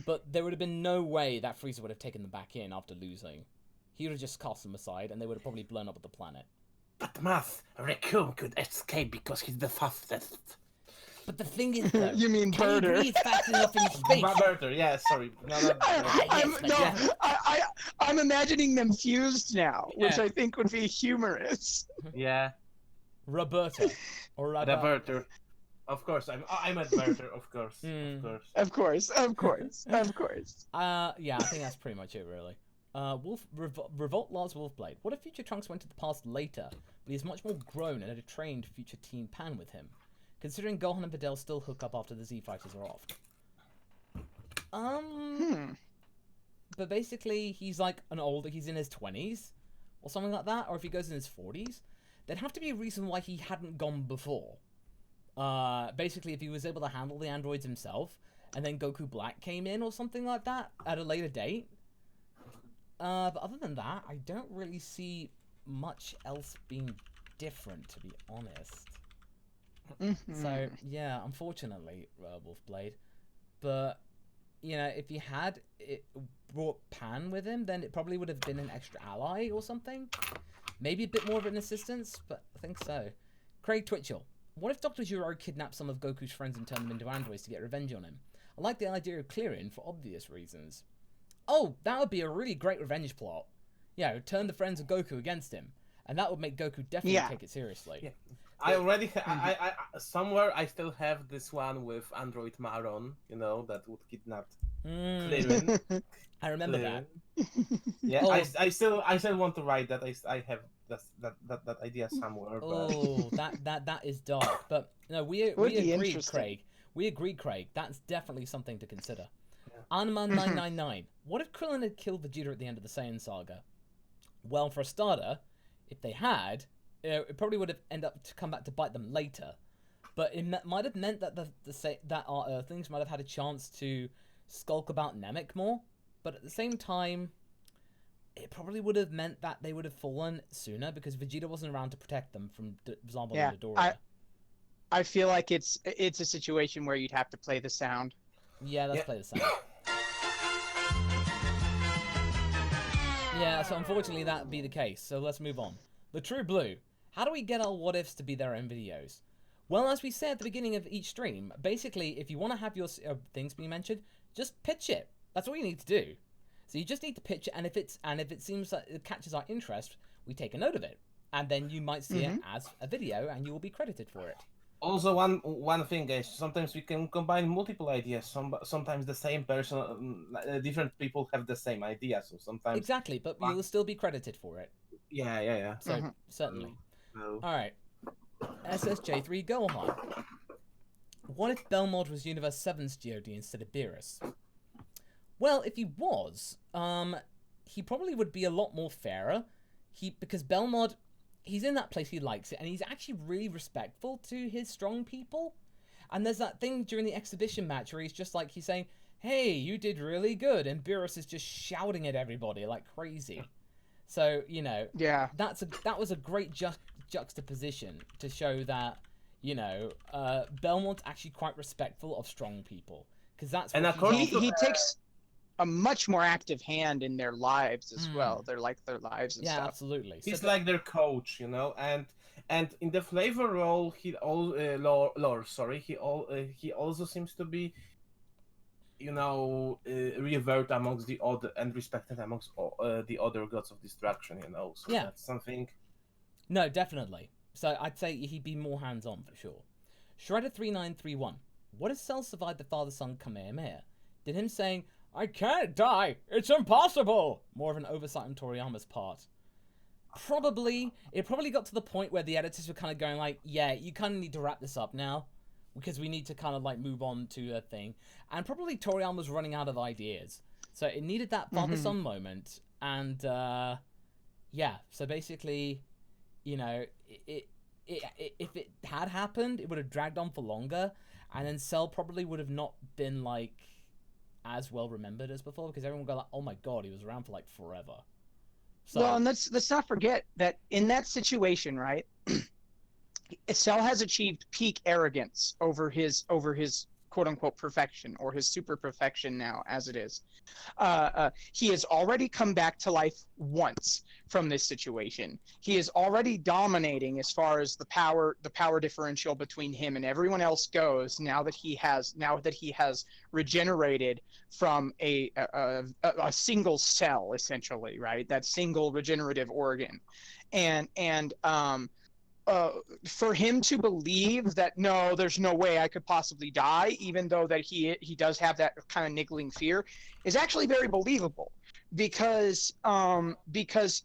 But there would have been no way that Frieza would have taken them back in after losing. He would have just cast them aside, and they would have probably blown up the planet. But Raccoon could escape because he's the fastest. But the thing is, though, You mean can he Birder? breathe fast enough in space? Barter, yeah, sorry. I'm imagining them fused now, which Yeah. I think would be humorous. Yeah, Roberta. Or Roberta. Barter. Of course, I'm a Barter, of course. Hmm. Of course. Of course. Yeah, I think that's pretty much it, really. Revolt Lars Wolfblade. What if Future Trunks went to the past later, but he's much more grown and had trained future Team Pan with him? Considering Gohan and Videl still hook up after the Z Fighters are off. But basically, he's like he's in his 20s, or something like that, or if he goes in his 40s, there'd have to be a reason why he hadn't gone before. Basically, if he was able to handle the androids himself, and then Goku Black came in or something like that at a later date. But other than that, I don't really see much else being different, to be honest. So, yeah, unfortunately, Wolfblade. But, you know, if he had brought Pan with him, then it probably would have been an extra ally or something. Maybe a bit more of an assistance, but I think so. Craig Twitchell. What if Dr. Gero kidnapped some of Goku's friends and turned them into androids to get revenge on him? I like the idea of clearing for obvious reasons. Oh, that would be a really great revenge plot. Yeah, turn the friends of Goku against him. And that would make Goku definitely take it seriously. Yeah. I already, I somewhere I still have this one with Android Maron, you know, that would kidnap Clearing. I remember that. Yeah, Oh. I still want to write that. I have that idea somewhere. But... Oh, that is dark. But no, we Would be agreed, interesting. Craig. We agreed, Craig. That's definitely something to consider. Anman 999. What if Krillin had killed Vegeta at the end of the Saiyan saga? Well, for a starter, if they had, it probably would have ended up to come back to bite them later. But it might have meant that our Earthlings might have had a chance to skulk about Namek more. But at the same time, it probably would have meant that they would have fallen sooner because Vegeta wasn't around to protect them from Zambon and Dodoria. I feel like it's a situation where you'd have to play the sound. Yeah, let's play the sound. Yeah, so unfortunately that'd be the case, so let's move on. The True Blue. How do we get our what-ifs to be their own videos? Well, as we said at the beginning of each stream, basically, if you want to have your things being mentioned, just pitch it. That's all you need to do. So you just need to pitch it, and if it seems that it catches our interest, we take a note of it. And then you might see it as a video, and you will be credited for it. Also, one thing, guys. Sometimes we can combine multiple ideas. Sometimes the same person, different people have the same idea. So sometimes exactly, but you will still be credited for it. Yeah. So certainly. No. All right. SSJ3 Gohan. What if Belmod was Universe 7's GOD instead of Beerus? Well, if he was, he probably would be a lot more fairer. Because Belmod, he's in that place, he likes it, and he's actually really respectful to his strong people. And there's that thing during the exhibition match where he's just like, he's saying, hey, you did really good, and Beerus is just shouting at everybody like crazy. So, you know, that was a great juxtaposition to show that, you know, Belmont's actually quite respectful of strong people. Because that's what he takes a much more active hand in their lives as well. They're like their lives and stuff. Yeah, absolutely. He's like their coach, you know, and in the flavor role, he also seems to be, you know, revered amongst the other and respected amongst the other gods of destruction, you know. So that's something. No, definitely. So I'd say he'd be more hands-on for sure. Shredder3931. What if Cell survived the father-son Kamehameha? Did him saying, I can't die, it's impossible, more of an oversight on Toriyama's part? Probably. It probably got to the point where the editors were kind of going like, yeah, you kind of need to wrap this up now, because we need to kind of like move on to a thing. And probably Toriyama was running out of ideas. So it needed that father-son moment. And yeah, so basically, you know, if it had happened, it would have dragged on for longer. And then Cell probably would have not been like as well remembered as before, because everyone would go like, oh my god, he was around for like forever. So, well, and let's not forget that in that situation, right? Cell has achieved peak arrogance over his quote unquote perfection, or his super perfection now, as it is. He has already come back to life once from this situation. He is already dominating as far as the power differential between him and everyone else goes. Now that he has regenerated from a single cell, essentially, right? That single regenerative organ, and for him to believe that no, there's no way I could possibly die, even though that he does have that kind of niggling fear, is actually very believable, because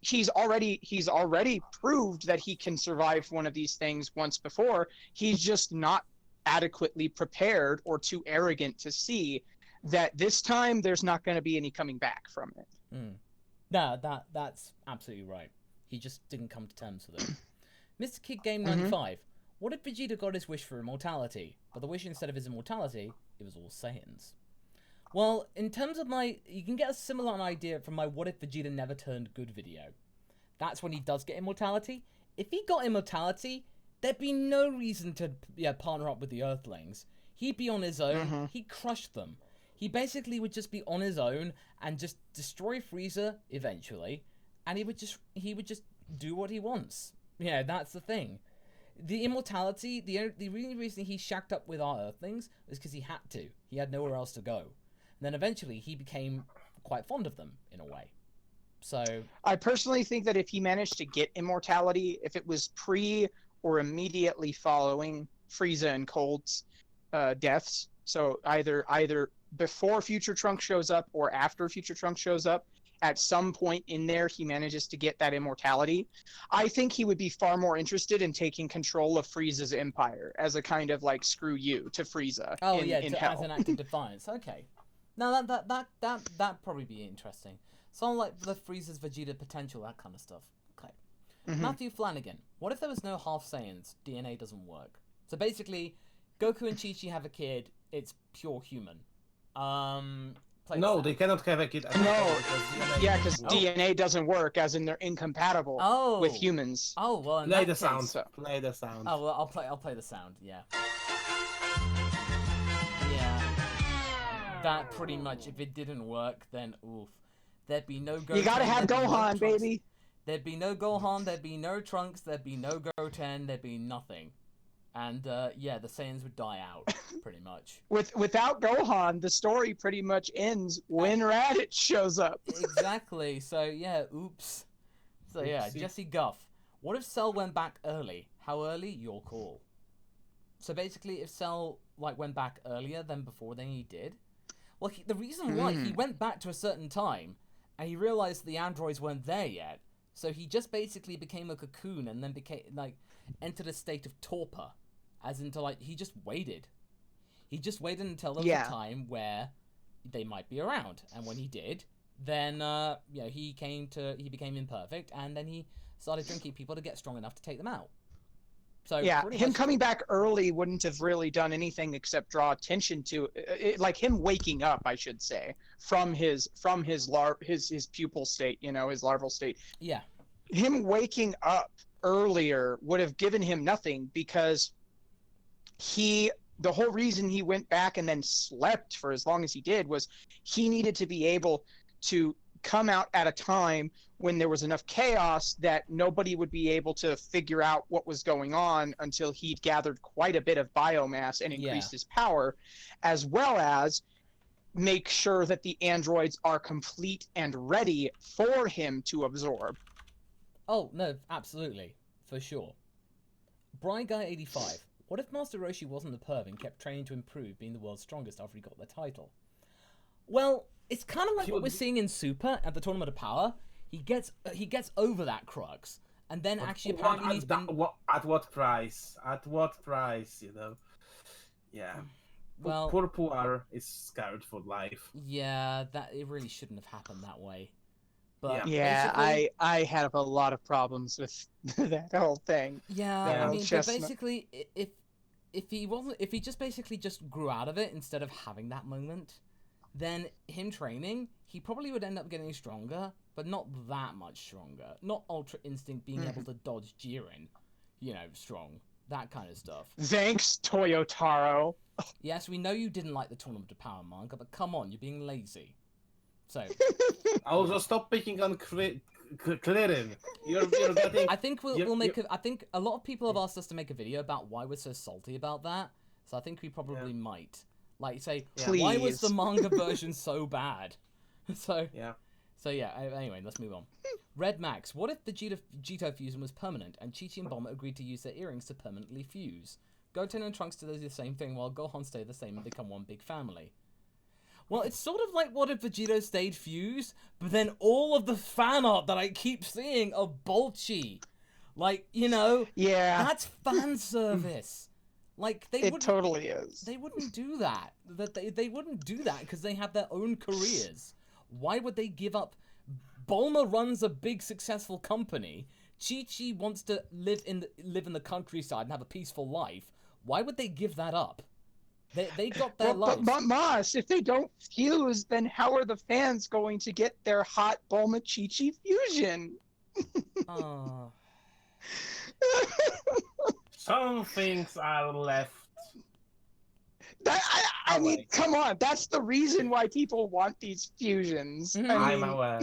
he's already proved that he can survive one of these things once before. He's just not adequately prepared or too arrogant to see that this time there's not going to be any coming back from it. No, that's absolutely right. He just didn't come to terms with it. Mr. Kid Game 95. What if Vegeta got his wish for immortality, but the wish instead of his immortality, it was all Saiyans? Well, in terms of you can get a similar idea from my What If Vegeta Never Turned Good video. That's when he does get immortality. If he got immortality, there'd be no reason to partner up with the Earthlings. He'd be on his own. He'd crush them. He basically would just be on his own and just destroy Frieza eventually, and he would just do what he wants. Yeah, that's the thing. The immortality, the only reason he shacked up with our Earthlings was because he had to. He had nowhere else to go. And then eventually he became quite fond of them, in a way. So I personally think that if he managed to get immortality, if it was pre or immediately following Frieza and Cold's deaths, so either before Future Trunks shows up or after Future Trunks shows up, at some point in there he manages to get that immortality, I think he would be far more interested in taking control of Frieza's empire as a kind of like screw you to Frieza. Oh in, yeah, in as an act of defiance. Okay, now that probably be interesting. Something like the Frieza's Vegeta potential, that kind of stuff. Okay. Matthew Flanagan. What if there was no half Saiyans? DNA doesn't work. So basically, Goku and Chi-Chi have a kid. It's pure human. No, they cannot have a kid. No, because DNA doesn't work, as in they're incompatible with humans. Oh well. Play the sound. Play the sound. Oh well, I'll play the sound. Yeah. Yeah. That pretty much. If it didn't work, then oof. There'd be no Goten. You gotta have Gohan, baby. There'd be no Gohan. There'd be no Trunks. There'd be no Goten. There'd be nothing. And yeah, the Saiyans would die out, pretty much. Without Gohan, the story pretty much ends when Raditz shows up. Exactly. So yeah, oops. So yeah, Oopsie. Jesse Guff. What if Cell went back early? How early? Your call. So basically, if Cell went back earlier than he did, well, the reason why he went back to a certain time, and he realized the androids weren't there yet, so he just basically became a cocoon and then entered a state of torpor. As into, he just waited. He just waited until there was a time where they might be around. And when he did, then, he became imperfect, and then he started drinking people to get strong enough to take them out. So yeah, him coming back early wouldn't have really done anything except draw attention to him waking up, I should say, from his pupal state, his larval state. Yeah. Him waking up earlier would have given him nothing, because the whole reason he went back and then slept for as long as he did was he needed to be able to come out at a time when there was enough chaos that nobody would be able to figure out what was going on until he'd gathered quite a bit of biomass and increased his power, as well as make sure that the androids are complete and ready for him to absorb. Oh, no, absolutely. For sure. Brian Guy 85. What if Master Roshi wasn't the perv and kept training to improve, being the world's strongest after he got the title? Well, it's kind of like what we're seeing in Super at the Tournament of Power. He gets over that crux, and then actually apparently he's been... At what price? At what price, Yeah. Well, poor Puar is scared for life. Yeah, it really shouldn't have happened that way. But yeah, I have a lot of problems with that whole thing. Yeah, I mean, but basically, if he just basically just grew out of it instead of having that moment, then him training, he probably would end up getting stronger, but not that much stronger. Not Ultra Instinct being able to dodge Jiren, strong. That kind of stuff. Thanks, Toyotaro. Yes, we know you didn't like the Tournament of Power manga, but come on, you're being lazy. So, Also, stop picking on Clearin. You're getting. I think we'll make I think a lot of people have asked us to make a video about why we're so salty about that. So I think we probably might. Like, say, why was the manga version so bad? So yeah, anyway, let's move on. Red Max, what if the Vegito fusion was permanent and Chi-Chi and Bulma agreed to use their earrings to permanently fuse? Goten and Trunks do the same thing while Gohan stay the same and become one big family. Well, it's sort of like what if Vegito stayed fused, but then all of the fan art that I keep seeing of Bolchi. Like, you know, that's fan service. Like, it totally is. They wouldn't do that. They wouldn't do that because they have their own careers. Why would they give up? Bulma runs a big successful company. Chi-Chi wants to live in the countryside and have a peaceful life. Why would they give that up? They got their lives. But Moss, if they don't fuse, then how are the fans going to get their hot Bulma Chi-Chi fusion? Oh. Some things are left. I mean, come on. That's the reason why people want these fusions. I'm aware.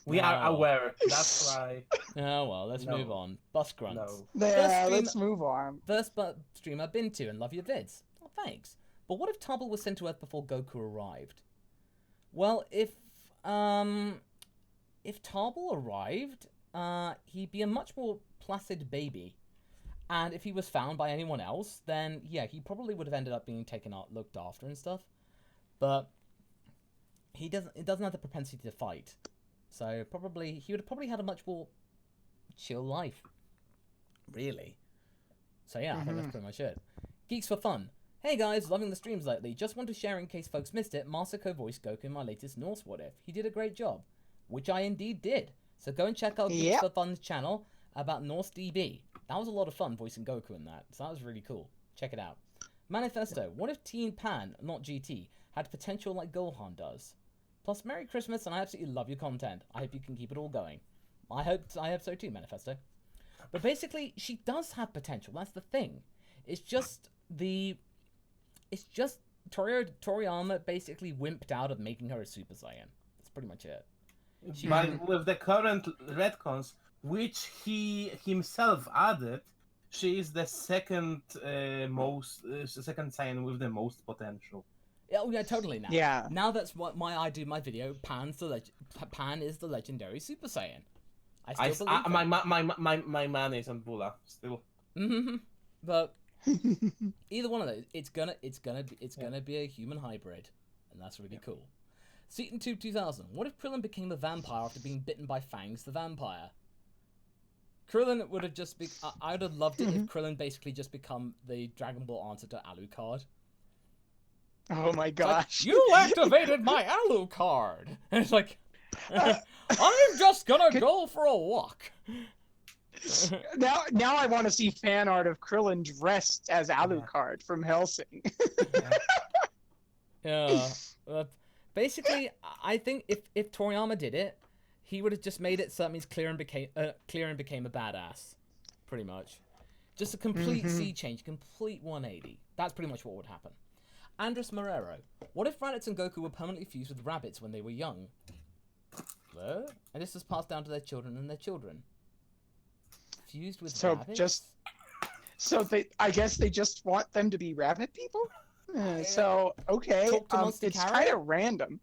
We are aware. That's why. Oh, well, let's move on. Bus grunts. No. Yeah, let's move on. First stream I've been to and love your vids. Oh, thanks. But what if Tarbell was sent to Earth before Goku arrived? Well, if Tarbell arrived, he'd be a much more placid baby. And if he was found by anyone else, then yeah, he probably would have ended up being taken out, looked after and stuff. But it doesn't have the propensity to fight. So he would have probably had a much more chill life. Really. So yeah, I think that's pretty much it. Geeks for fun. Hey guys, loving the streams lately. Just want to share in case folks missed it, Masako voiced Goku in my latest Norse What If. He did a great job. Which I indeed did. So go and check out Geeks for Fun's channel about Norse DB. That was a lot of fun voicing Goku in that. So that was really cool. Check it out. Manifesto. What if Teen Pan, not GT, had potential like Gohan does? Plus, Merry Christmas, and I absolutely love your content. I hope you can keep it all going. I hope so too, Manifesto. But basically, she does have potential. That's the thing. It's just Toriyama basically wimped out of making her a Super Saiyan. That's pretty much it. But with the current retcons, which he himself added, she is the second second Saiyan with the most potential. Oh yeah, totally. Now, yeah. Now that's what I do my video. Pan is the legendary Super Saiyan. I still believe my man is on Bula still. But either one of those, it's gonna be a human hybrid, and that's really cool. Seaton 2000. What if Krillin became a vampire after being bitten by Fangs the vampire? Krillin would have just been. I would have loved it if Krillin basically just become the Dragon Ball answer to Alucard. Oh my gosh! Like, you activated my Alucard, and it's like, I'm just gonna go for a walk. Now I want to see fan art of Krillin dressed as Alucard from Hellsing. Yeah. Basically, I think if Toriyama did it, he would have just made it so that means Clearin became a badass, pretty much. Just a complete sea change, complete 180. That's pretty much what would happen. Andres Marrero. What if Raditz and Goku were permanently fused with rabbits when they were young? And this was passed down to their children and their children. Fused with rabbits? I guess they just want them to be rabbit people? So, okay, it's kind of random.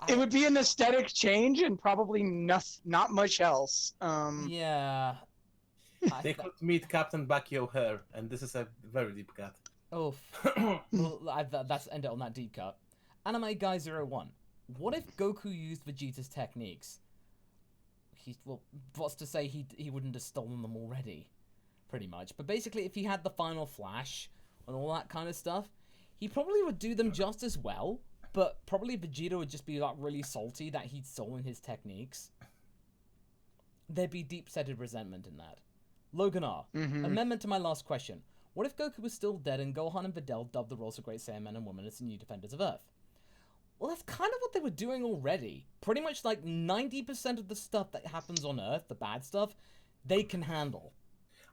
It would be an aesthetic change and probably not much else. Yeah. They could meet Captain Bucky O'Hare, and this is a very deep cut. Oh, well, that's end it on that deep cut. Anime Guy 01. What if Goku used Vegeta's techniques? What's to say he wouldn't have stolen them already? Pretty much. But basically, if he had the final flash and all that kind of stuff, he probably would do them just as well. But probably Vegeta would just be like really salty that he'd stolen his techniques. There'd be deep-seated resentment in that. Logan R. Amendment to my last question. What if Goku was still dead and Gohan and Videl dubbed the roles of Great Saiyaman and Woman as the new Defenders of Earth? Well, that's kind of what they were doing already. Pretty much like 90% of the stuff that happens on Earth, the bad stuff, they can handle.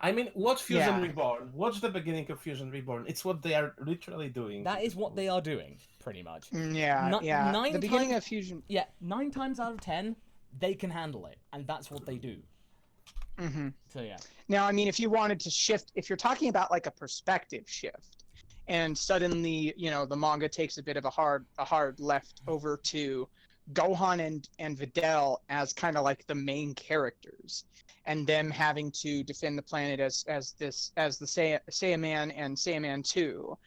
I mean, watch Fusion Yeah. Reborn. Watch the beginning of Fusion Reborn. It's what they are literally doing. That is what they are doing, pretty much. Yeah, Ni- yeah. nine The beginning times- of Fusion. Yeah, 9 times out of 10, they can handle it, and that's what they do. Hmm. So yeah. Now, I mean, if you wanted to shift, if you're talking about like a perspective shift, and suddenly, the manga takes a bit of a hard left over to Gohan and Videl as kind of like the main characters, and them having to defend the planet as the Saiyaman and Saiyaman 2,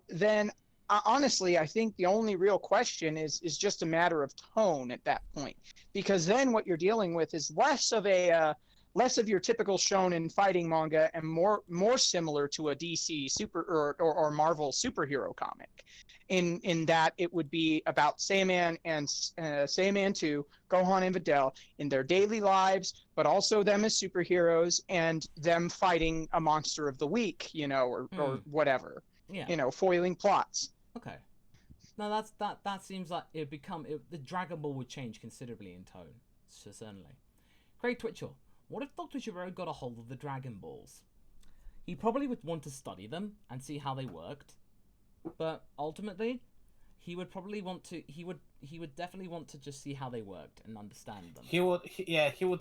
then honestly, I think the only real question is just a matter of tone at that point, because then what you're dealing with is less of your typical shonen fighting manga and more similar to a DC or Marvel superhero comic, in that it would be about Saiyaman and Saiyaman 2, Gohan and Videl in their daily lives, but also them as superheroes and them fighting a monster of the week, or whatever, Yeah. Foiling plots. Okay. Now that seems like the Dragon Ball would change considerably in tone. So certainly. Craig Twitchell, what if Dr. Giro got a hold of the Dragon Balls? He probably would want to study them and see how they worked, but ultimately, he would probably want to. He would definitely want to just see how they worked and understand them. He would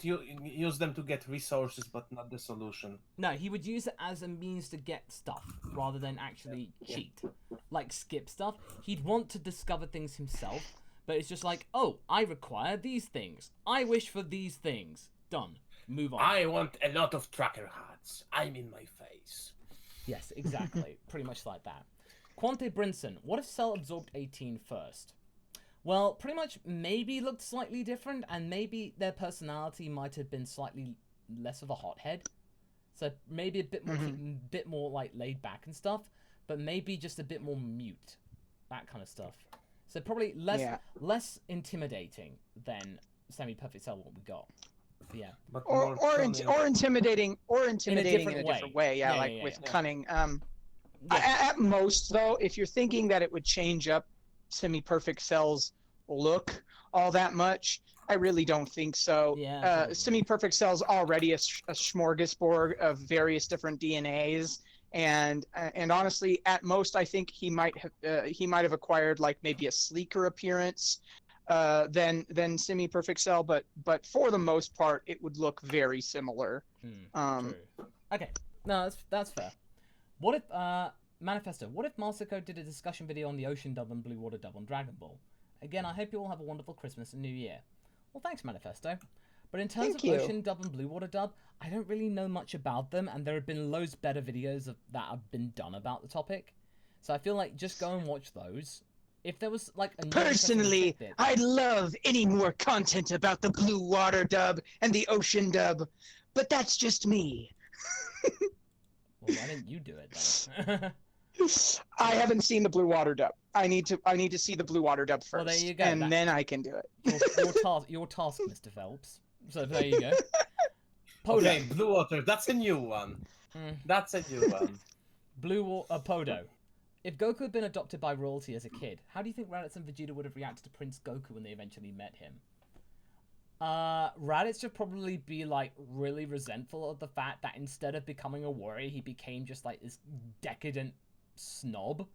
use them to get resources, but not the solution. No, he would use it as a means to get stuff rather than actually cheat, like skip stuff. He'd want to discover things himself, but it's just like, oh, I require these things. I wish for these things. Done. Move on. I want a lot of tracker hats. I'm in my face. Yes, exactly. Pretty much like that. Quante Brinson, what if Cell absorbed 18 first? Well, pretty much maybe looked slightly different, and maybe their personality might have been slightly less of a hothead. So maybe a bit more like laid back and stuff, but maybe just a bit more mute, that kind of stuff. So probably less intimidating than Semi-Perfect Cell what we got. But yeah. But Or intimidating in a different way. Yeah, with cunning. At most, though, if you're thinking that it would change up Semi-Perfect Cell's look all that much, I really don't think so. Yeah, Semi-Perfect Cell's already a smorgasbord of various different DNAs, and honestly, at most, I think he might have acquired like maybe a sleeker appearance than Semi-Perfect Cell, but for the most part, it would look very similar. True. Okay, no, that's fair. What if Manifesto? What if Masako did a discussion video on the Ocean dub and Blue Water dub on Dragon Ball? Again, I hope you all have a wonderful Christmas and New Year. Well, thanks, Manifesto. But in terms of Ocean dub and Blue Water dub, I don't really know much about them, and there have been loads better videos that have been done about the topic. So I feel like just go and watch those. If there was like a personally, I'd love any more content about the Blue Water dub and the Ocean dub, but that's just me. Well, why didn't you do it then? I haven't seen the Blue Water dub. I need to see the Blue Water dub first, well, there you go. And then I can do it. Your task, Mr. Phelps. So there you go. Podo. Okay, Blue Water. That's a new one. That's a new one. Podo. If Goku had been adopted by royalty as a kid, how do you think Raditz and Vegeta would have reacted to Prince Goku when they eventually met him? Raditz would probably be like really resentful of the fact that instead of becoming a warrior, he became just like this decadent snob.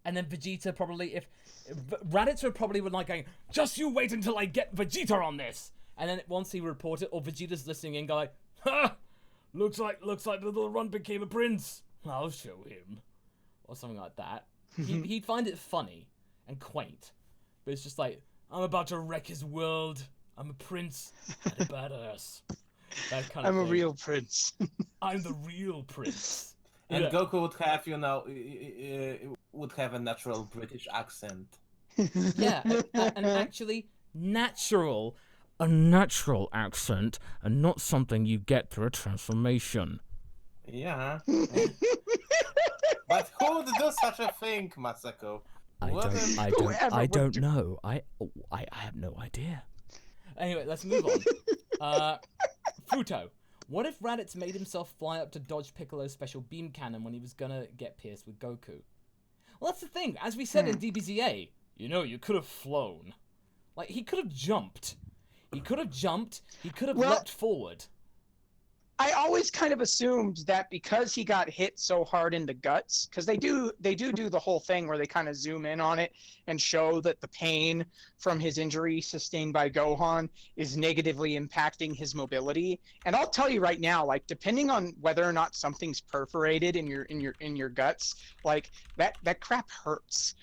And then Vegeta probably, if Raditz would probably like going, just you wait until I get Vegeta on this. And then once he reported, or Vegeta's listening in, go like, ha! Looks like the little runt became a prince. I'll show him. Or something like that. He'd find it funny and quaint. But it's just like, I'm about to wreck his world. I'm a prince and a badass. That kind of I'm thing. a real prince. I'm the real prince. And Goku would have, would have a natural British accent. Yeah, and actually a natural accent, and not something you get through a transformation. Yeah. But who would do such a thing, Masako? I don't know. I have no idea. Anyway, let's move on. Futo. What if Raditz made himself fly up to dodge Piccolo's special beam cannon when he was gonna get pierced with Goku? Well, that's the thing. As we said in DBZA, you could have flown. Like, he could have jumped. He could have leapt forward. I always kind of assumed that because he got hit so hard in the guts, because they do the whole thing where they kind of zoom in on it and show that the pain from his injury sustained by Gohan is negatively impacting his mobility. And I'll tell you right now, like depending on whether or not something's perforated in your guts, like that crap hurts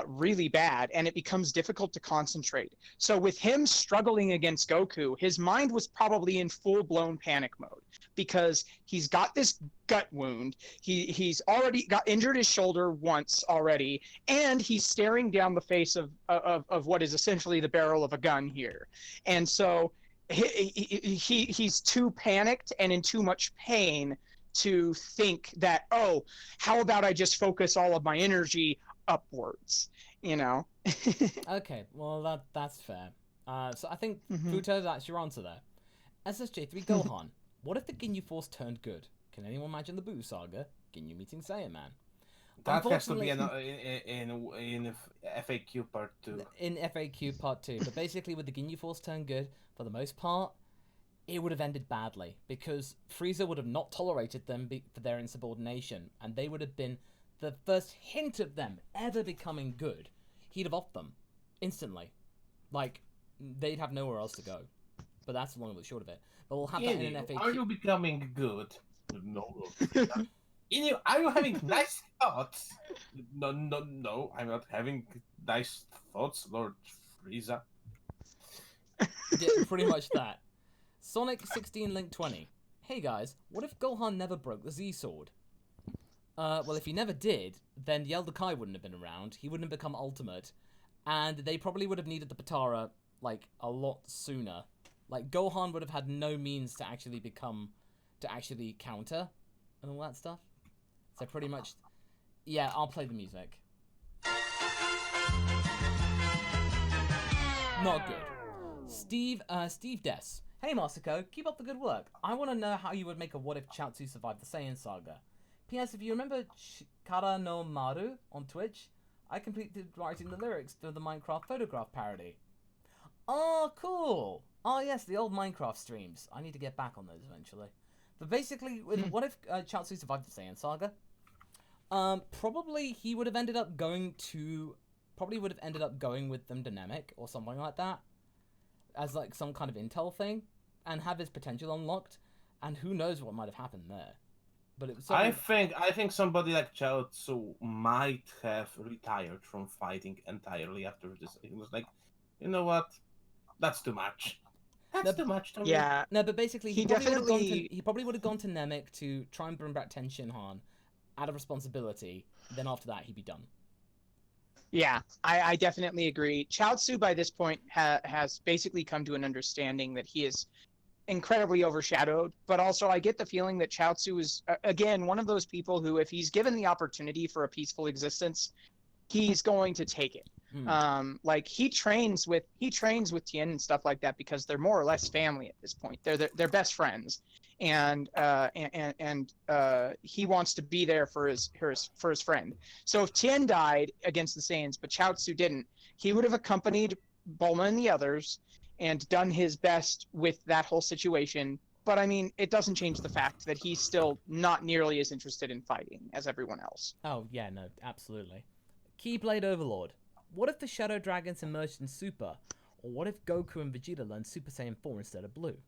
really bad, and it becomes difficult to concentrate. So with him struggling against Goku, his mind was probably in full-blown panic mode because he's got this gut wound. He's already got injured his shoulder once already, and he's staring down the face of what is essentially the barrel of a gun here. And so he's too panicked and in too much pain to think that, oh, how about I just focus all of my energy upwards, you know? Okay, well that's fair. So I think Futo, that's your answer there. SSJ3 Gohan, what if the Ginyu Force turned good? Can anyone imagine the Buu Saga? Ginyu meeting Saiyaman. That has to be in FAQ part 2. In FAQ part 2, but basically with the Ginyu Force turned good, for the most part, it would have ended badly, because Frieza would have not tolerated them for their insubordination, and they would have been the first hint of them ever becoming good. He'd have offed them instantly. Like, they'd have nowhere else to go. But that's the long and the short of it. But we'll have that in an FAQ. Are you becoming good? No. Are you having nice thoughts? No, I'm not having nice thoughts, Lord Frieza. Yeah, pretty much that. Sonic 16 Link 20. Hey guys, what if Gohan never broke the Z-Sword? Well, if he never did, then the Elder Kai wouldn't have been around. He wouldn't have become Ultimate. And they probably would have needed the Potara, like, a lot sooner. Like, Gohan would have had no means to actually counter and all that stuff. So pretty much, yeah, I'll play the music. Not good. Steve Dess. Hey Masako, keep up the good work. I want to know how you would make a what if Chaozu survived the Saiyan saga. P.S. If you remember Chikara no Maru on Twitch, I completed writing the lyrics to the Minecraft photograph parody. Oh, cool. Oh yes, the old Minecraft streams. I need to get back on those eventually. But basically, what if Chaozu survived the Saiyan saga? Probably he would have ended up going with them to Namek or something like that, as like some kind of intel thing, and have his potential unlocked. And who knows what might have happened there. But it was I think somebody like Chaozu might have retired from fighting entirely after this. He was like, you know what? That's too much. That's too much to me. Yeah. No, but basically, he probably would have gone to Namek to try and bring back Ten Shinhan out of responsibility. Then after that, he'd be done. Yeah, I definitely agree. Chaozu by this point has basically come to an understanding that he is incredibly overshadowed, but also I get the feeling that Chaozu is, again, one of those people who, if he's given the opportunity for a peaceful existence, he's going to take it. Like he trains with Tien and stuff like that because they're more or less family at this point. They're best friends, and he wants to be there for his friend. So if Tien died against the Saiyans, but Chaozu didn't, he would have accompanied Bulma and the others and done his best with that whole situation. But I mean, it doesn't change the fact that he's still not nearly as interested in fighting as everyone else. Oh yeah, no, absolutely. Keyblade Overlord. What if the Shadow Dragons emerged in Super? Or what if Goku and Vegeta learned Super Saiyan 4 instead of Blue?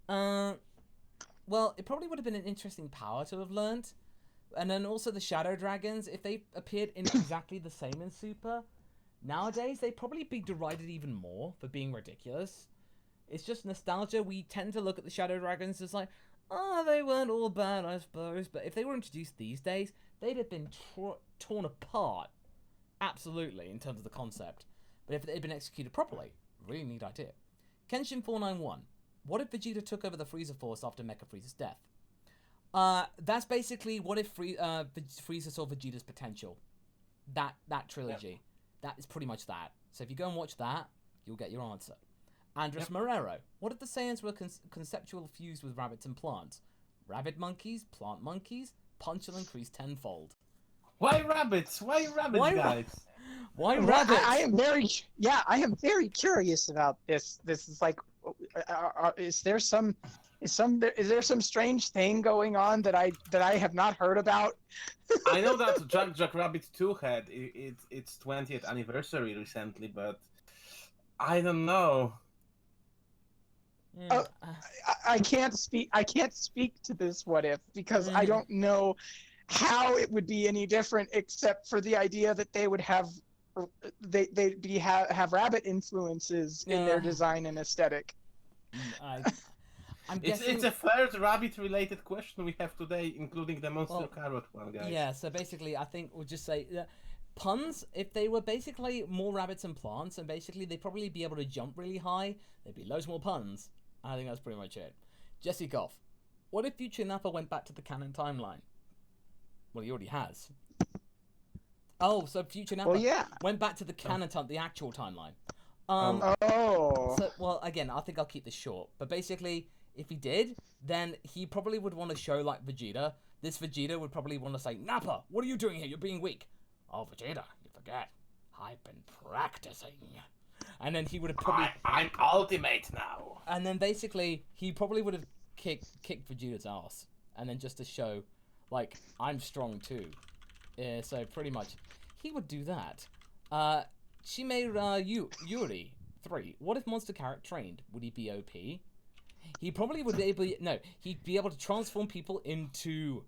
Well, it probably would have been an interesting power to have learned. And then also the Shadow Dragons, if they appeared in exactly the same in Super, nowadays they'd probably be derided even more for being ridiculous. It's just nostalgia. We tend to look at the Shadow Dragons as like, oh, they weren't all bad, I suppose. But if they were introduced these days, they'd have been torn apart. Absolutely, in terms of the concept. But if they'd been executed properly, really neat idea. Kenshin491. What if Vegeta took over the Frieza Force after Mecha Frieza's death? That's basically what if Frieza saw Vegeta's potential. That trilogy. Yep. That is pretty much that. So if you go and watch that, you'll get your answer. Andres Marrero. What if the Saiyans were conceptual fused with rabbits and plants? Rabbit monkeys, plant monkeys, punch will increase tenfold. Why rabbits? Why rabbits, guys? Why rabbits? I am very curious about this. This is like, is there some strange thing going on that I have not heard about? I know that Jack Rabbit 2 had its 20th anniversary recently, but I don't know. Yeah, I can't speak to this what if because I don't know how it would be any different except for the idea that they would have have rabbit influences in their design and aesthetic. I'm guessing... It's a third rabbit-related question we have today, including the monster carrot one, guys. Yeah, so basically, I think we'll just say puns. If they were basically more rabbits and plants, and basically they'd probably be able to jump really high. There'd be loads more puns. I think that's pretty much it. Jesse Goff, what if future Nappa went back to the canon timeline? Well, he already has. Oh, so future Nappa went back to the canon the actual timeline. So, well, again, I think I'll keep this short. But basically, if he did, then he probably would want to show like Vegeta. This Vegeta would probably want to say, Nappa, what are you doing here? You're being weak. Oh, Vegeta, you forget. I've been practicing. And then he would have probably... I'm ultimate now. And then basically, he probably would have kicked Vegeta's ass. And then just to show, like, I'm strong too. So pretty much, he would do that. Yuri 3. What if Monster Carrot trained? Would he be OP? He probably would be able... No, he'd be able to transform people into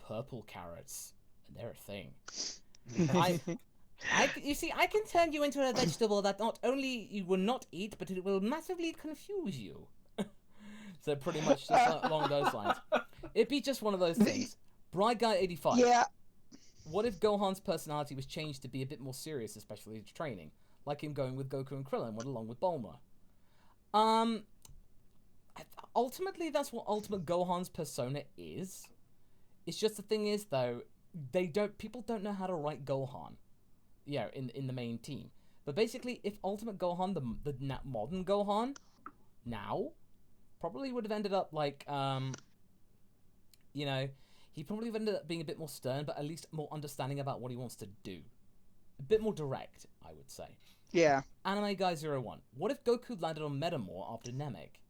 purple carrots. And they're a thing. You see, I can turn you into a vegetable that not only you will not eat, but it will massively confuse you. So pretty much just along those lines. It'd be just one of those things. Bright Guy 85. Yeah. What if Gohan's personality was changed to be a bit more serious, especially his training? Like him going with Goku and Krillin went along with Bulma. Ultimately, that's what Ultimate Gohan's persona is. It's just the thing is, though, people don't know how to write Gohan. Yeah, in the main team. But basically, if Ultimate Gohan, the modern Gohan, now, probably would have ended up like, he probably would have ended up being a bit more stern, but at least more understanding about what he wants to do. A bit more direct, I would say. Yeah. Anime Guy 01. What if Goku landed on Metamore after Namek?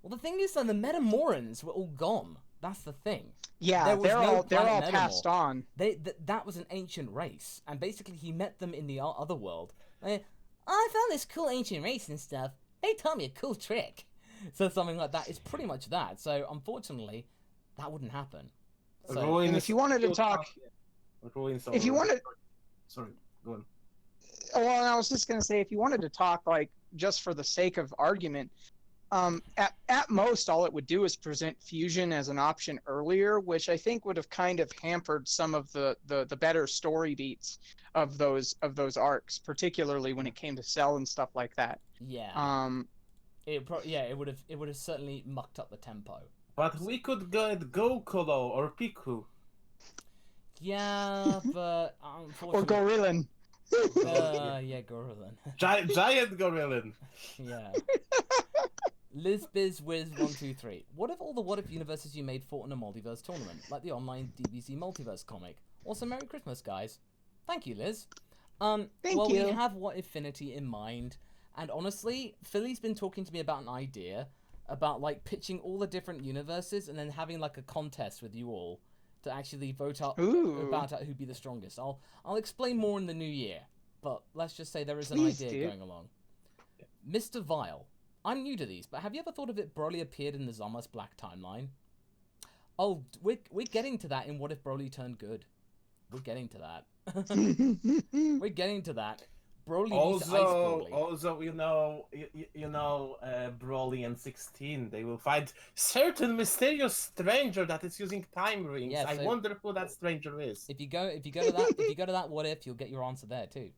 Well, the thing is, though, the Metamorans were all gone. That's the thing. Yeah, they're all passed on. That was an ancient race, and basically he met them in the other world. I found this cool ancient race and stuff. They taught me a cool trick. So something like that is pretty much that. So unfortunately, that wouldn't happen. So, and if you wanted to talk, if you wanted, sorry, go on. Well, I was just gonna say, if you wanted to talk like just for the sake of argument. At most, all it would do is present fusion as an option earlier, which I think would have kind of hampered some of the better story beats of those arcs, particularly when it came to Cell and stuff like that. Yeah. It would have certainly mucked up the tempo. But we could go at Gokolo or Piku. Yeah, but unfortunately... Or Gorillin. Yeah, Gorillin. Giant Gorillin. Yeah. LizBizWiz123. What if all the What If universes you made fought in a multiverse tournament, like the online DBZ multiverse comic? Also, Merry Christmas, guys. Thank you, Liz. Thank you. We have What Infinity in mind, and honestly, Philly's been talking to me about an idea about like pitching all the different universes and then having like a contest with you all to actually vote out who'd be the strongest. I'll explain more in the new year, but let's just say there is an idea going along. Mr. Vile. I'm new to these, but have you ever thought of it Broly appeared in the Zama's Black timeline? Oh, we're getting to that in What If Broly Turned Good. We're getting to that. We're getting to that. Broly needs to ice Broly. Also, Broly and 16, they will find certain mysterious stranger that is using time rings. Yeah, I wonder who that stranger is. If you go to that What If, you'll get your answer there too.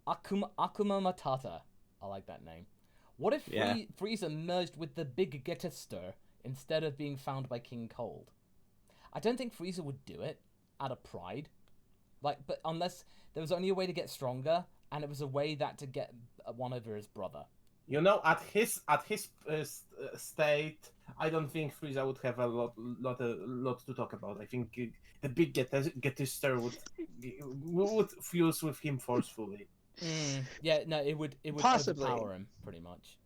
Akuma Matata. I like that name. What if Frieza merged with the Big Getester instead of being found by King Cold? I don't think Frieza would do it out of pride. But unless there was only a way to get stronger, and it was a way that to get one over his brother. At his state, I don't think Frieza would have a lot to talk about. I think the Big Getester would fuse with him forcefully. Yeah, no, it would Possibly. overpower him pretty much.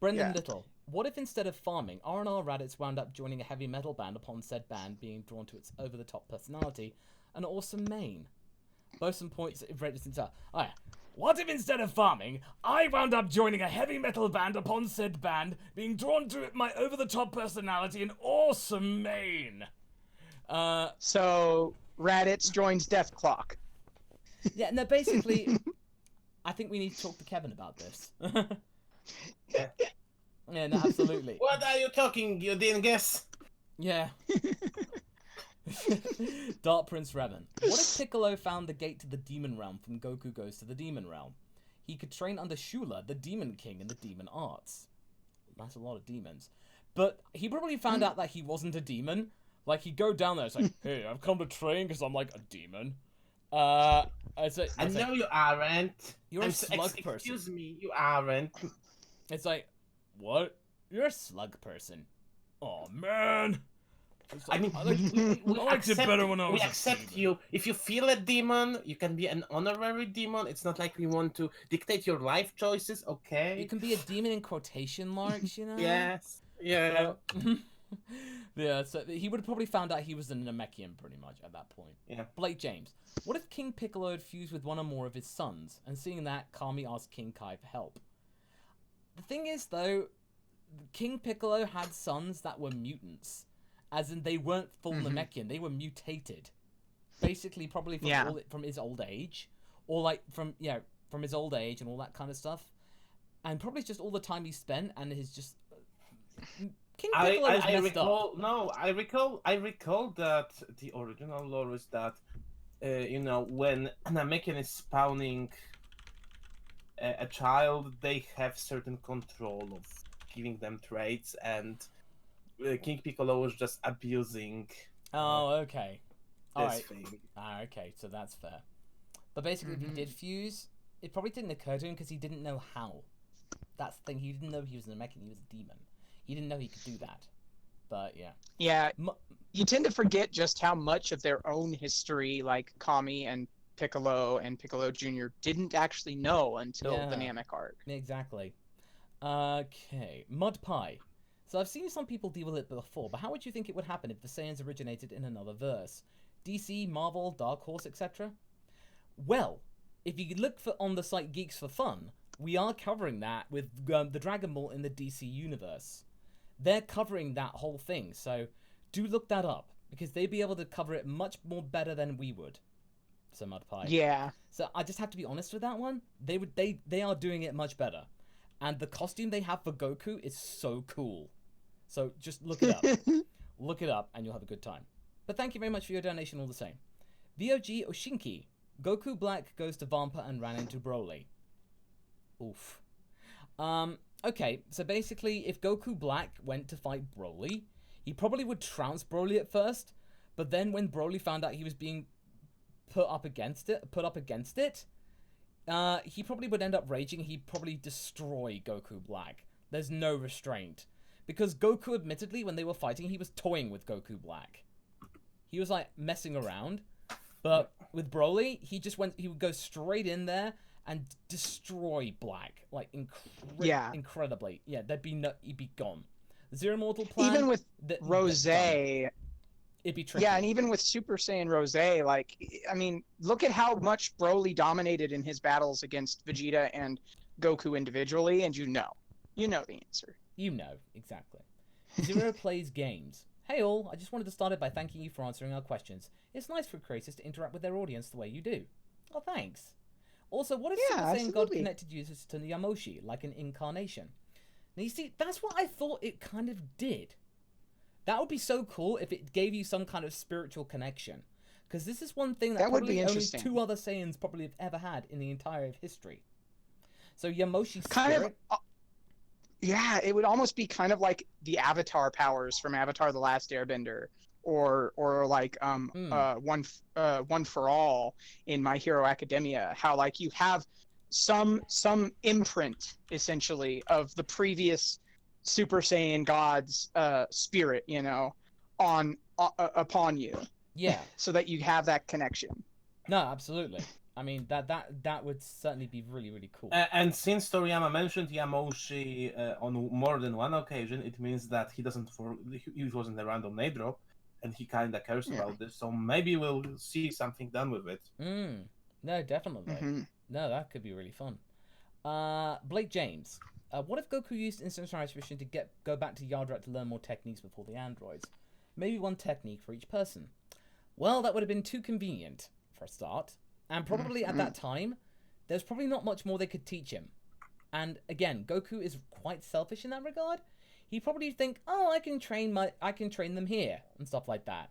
Brendan Little, What if instead of farming, R&R Raditz wound up joining a heavy metal band upon said band being drawn to its over-the-top personality and awesome mane? Both some points if Raditz himself. Oh yeah. What if instead of farming, I wound up joining a heavy metal band upon said band being drawn to my over-the-top personality and awesome mane? So Raditz joins Death Clock. Yeah, no, basically, I think we need to talk to Kevin about this. Yeah, no, absolutely. What are you talking? You didn't guess? Yeah. Dark Prince Revan. What if Piccolo found the gate to the demon realm from Goku Goes to the Demon Realm? He could train under Shula, the Demon King, in the demon arts. That's a lot of demons. But he probably found out that he wasn't a demon. Like, he'd go down there, it's like, hey, I've come to train because I'm like a demon. I know you aren't. You're a slug person. Excuse me, you aren't. It's like, what? You're a slug person. Oh, man. I mean, I liked it better when I was we accept you. If you feel a demon, you can be an honorary demon. It's not like we want to dictate your life choices, okay? You can be a demon in quotation marks, you know? Yes. Yeah. Yeah, so he would have probably found out he was a Namekian pretty much at that point. Yeah. Blake James. What if King Piccolo had fused with one or more of his sons? And seeing that, Kami asked King Kai for help. The thing is, though, King Piccolo had sons that were mutants. As in, they weren't full Namekian, they were mutated. Basically, probably from his old age. Or, like, from his old age and all that kind of stuff. And probably just all the time he spent and his just... King Piccolo was messed up. No, I recall that the original lore is that, when Namekian is spawning a child, they have certain control of giving them traits, and King Piccolo was just abusing. Oh, okay. This thing. Ah, okay, so that's fair. But basically, if he did fuse, it probably didn't occur to him because he didn't know how. That's the thing. He didn't know he was a Namekian. He was a demon. He didn't know he could do that. But yeah. Yeah, you tend to forget just how much of their own history, like Kami and Piccolo Jr. didn't actually know until the Namek arc. Exactly. Okay, Mud Pie. So I've seen some people deal with it before, but how would you think it would happen if the Saiyans originated in another verse? DC, Marvel, Dark Horse, etc.? Well, if you look on the site Geeks for Fun, we are covering that with the Dragon Ball in the DC universe. They're covering that whole thing, so do look that up, because they'd be able to cover it much more better than we would. So Mud Pie. Yeah. So I just have to be honest with that one. They are doing it much better. And the costume they have for Goku is so cool. So just look it up. Look it up and you'll have a good time. But thank you very much for your donation all the same. VOG Oshinki. Goku Black goes to Vampa and ran into Broly. Oof. Okay, so basically, if Goku Black went to fight Broly, he probably would trounce Broly at first, but then when Broly found out he was being put up against it, he probably would end up raging. He'd probably destroy Goku Black. There's no restraint. Because Goku, admittedly, when they were fighting, he was toying with Goku Black. He was, like, messing around. But with Broly, he would go straight in there and destroy Black, like incredibly. Yeah, he'd be gone. Zero Mortal Plan. Even with Rose, it'd be tricky. Yeah, and even with Super Saiyan Rose, like, I mean, look at how much Broly dominated in his battles against Vegeta and Goku individually, and you know the answer. You know exactly. Zero plays games. Hey all, I just wanted to start it by thanking you for answering our questions. It's nice for creators to interact with their audience the way you do. Oh, thanks. Also, what if Super Saiyan God connected users to Yamoshi, like an incarnation? Now, you see, that's what I thought it kind of did. That would be so cool if it gave you some kind of spiritual connection. Because this is one thing that probably only two other Saiyans probably have ever had in the entire of history. So Yamoshi's spirit... Yeah, it would almost be kind of like the Avatar powers from Avatar: The Last Airbender, or like One for All in My Hero Academia. How like you have some imprint essentially of the previous Super Saiyan God's spirit, upon you. Yeah. So that you have that connection. No, absolutely. I mean, that would certainly be really, really cool. And since Toriyama mentioned Yamoshi on more than one occasion, it means that he wasn't a random name drop, and he kind of cares about this. So maybe we'll see something done with it. No, definitely. Mhm. No, that could be really fun. Blake James. What if Goku used instant transmission to go back to Yardrat to learn more techniques before the androids? Maybe one technique for each person. Well, that would have been too convenient for a start. And probably at that time, there's probably not much more they could teach him. And again, Goku is quite selfish in that regard. He'd probably think, oh, I can train them here and stuff like that.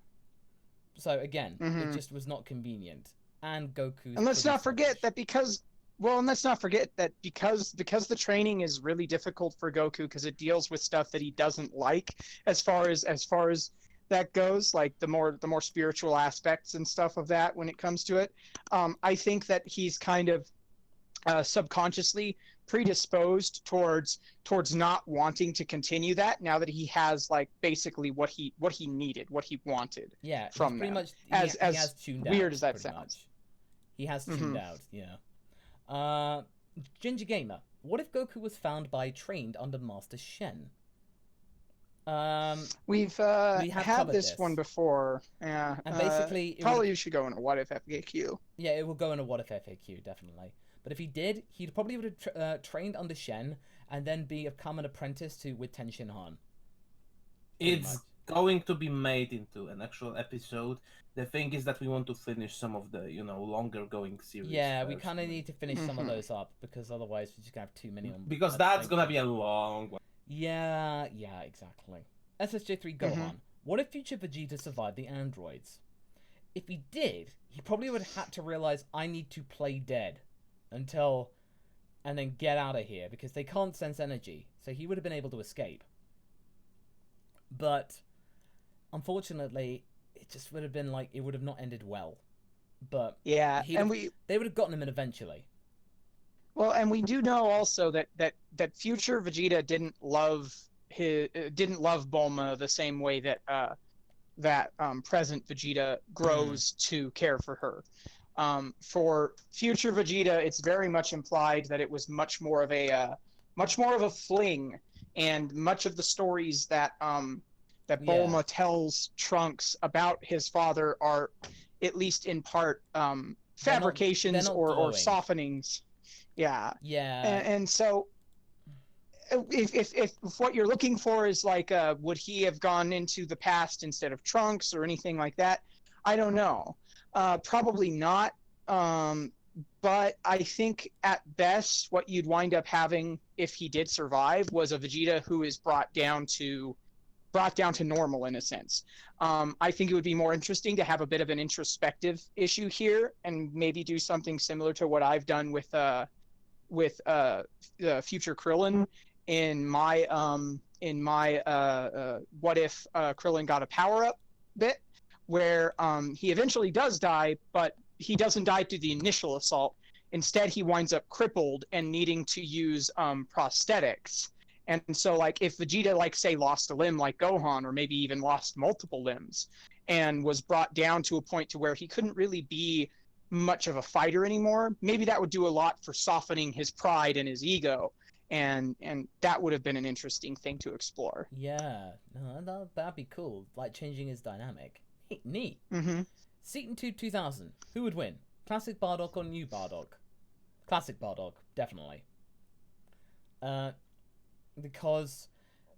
So again, it just was not convenient. And Goku. And let's not forget that because the training is really difficult for Goku because it deals with stuff that he doesn't like as far as that goes, like the more spiritual aspects and stuff of that when it comes to it. I think that he's kind of subconsciously predisposed towards not wanting to continue that now that he has like basically what he needed, what he wanted. Yeah, from pretty them. much he has tuned out. Weird as that pretty sounds. much. He has tuned out, yeah. Ginger Gamer, what if Goku was found by trained under Master Shen? We've had this one before. Yeah. And basically, probably you should go in a what if FAQ. Yeah, it will go in a what if FAQ, definitely. But if he did, he'd probably would have trained under Shen and then become an apprentice with Ten Shin Han. It's going to be made into an actual episode. The thing is that we want to finish some of the, longer going series. Yeah, first. We kind of need to finish some of those up because otherwise we're just going to have too many on. Because that's going to be a long one. Yeah, exactly. SSJ3 Gohan. What if future Vegeta survived the androids? If he did, he probably would have had to realize I need to play dead and then get out of here because they can't sense energy. So he would have been able to escape. But unfortunately, it just would have been like it would have not ended well. But yeah, they would have gotten him in eventually. Well, and we do know also that future Vegeta didn't love Bulma the same way that present Vegeta grows to care for her. For future Vegeta, it's very much implied that it was much more of a fling, and much of the stories that Bulma tells Trunks about his father are, at least in part, fabrications they're not or softenings. Yeah. And so, if what you're looking for is like, would he have gone into the past instead of Trunks or anything like that? I don't know. Probably not. But I think at best, what you'd wind up having if he did survive was a Vegeta who is brought down to normal in a sense. I think it would be more interesting to have a bit of an introspective issue here and maybe do something similar to what I've done with future Krillin in my what if Krillin got a power up bit, where he eventually does die, but he doesn't die to the initial assault. Instead, he winds up crippled and needing to use prosthetics. And so, like, if Vegeta, like, say, lost a limb like Gohan, or maybe even lost multiple limbs, and was brought down to a point to where he couldn't really be much of a fighter anymore, maybe that would do a lot for softening his pride and his ego. And that would have been an interesting thing to explore. Yeah, no, that'd be cool. Like, changing his dynamic. Neat. Seaton 2000. Who would win? Classic Bardock or new Bardock? Classic Bardock, definitely. Because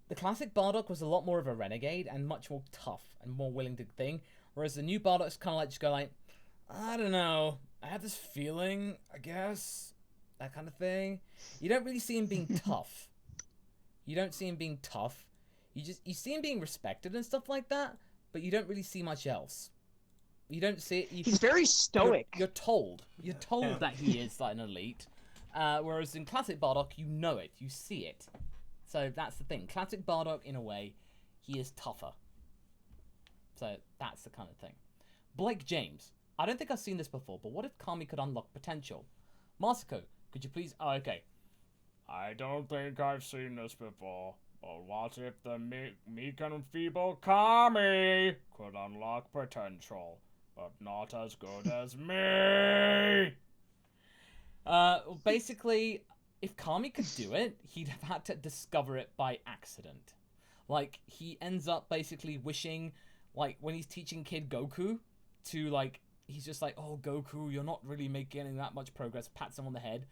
the classic Bardock was a lot more of a renegade and much more tough and more willing to thing, whereas the new Bardock's kind of like just go like, I don't know, I have this feeling, I guess, that kind of thing. You don't really see him being tough. You don't see him being tough. You see him being respected and stuff like that, but you don't really see much else. You don't see it. He's very stoic. You're told that he is like an elite, whereas in classic Bardock, you know it, you see it. So that's the thing. Classic Bardock, in a way, he is tougher. So that's the kind of thing. Blake James. I don't think I've seen this before, but what if Kami could unlock potential? Masako, could you please... Oh, okay. I don't think I've seen this before, but what if the meek and feeble Kami could unlock potential, but not as good as me? Basically, if Kami could do it, he'd have had to discover it by accident. Like, he ends up basically wishing, like, when he's teaching Kid Goku to, like, he's just like, oh, Goku, you're not really making that much progress, pats him on the head,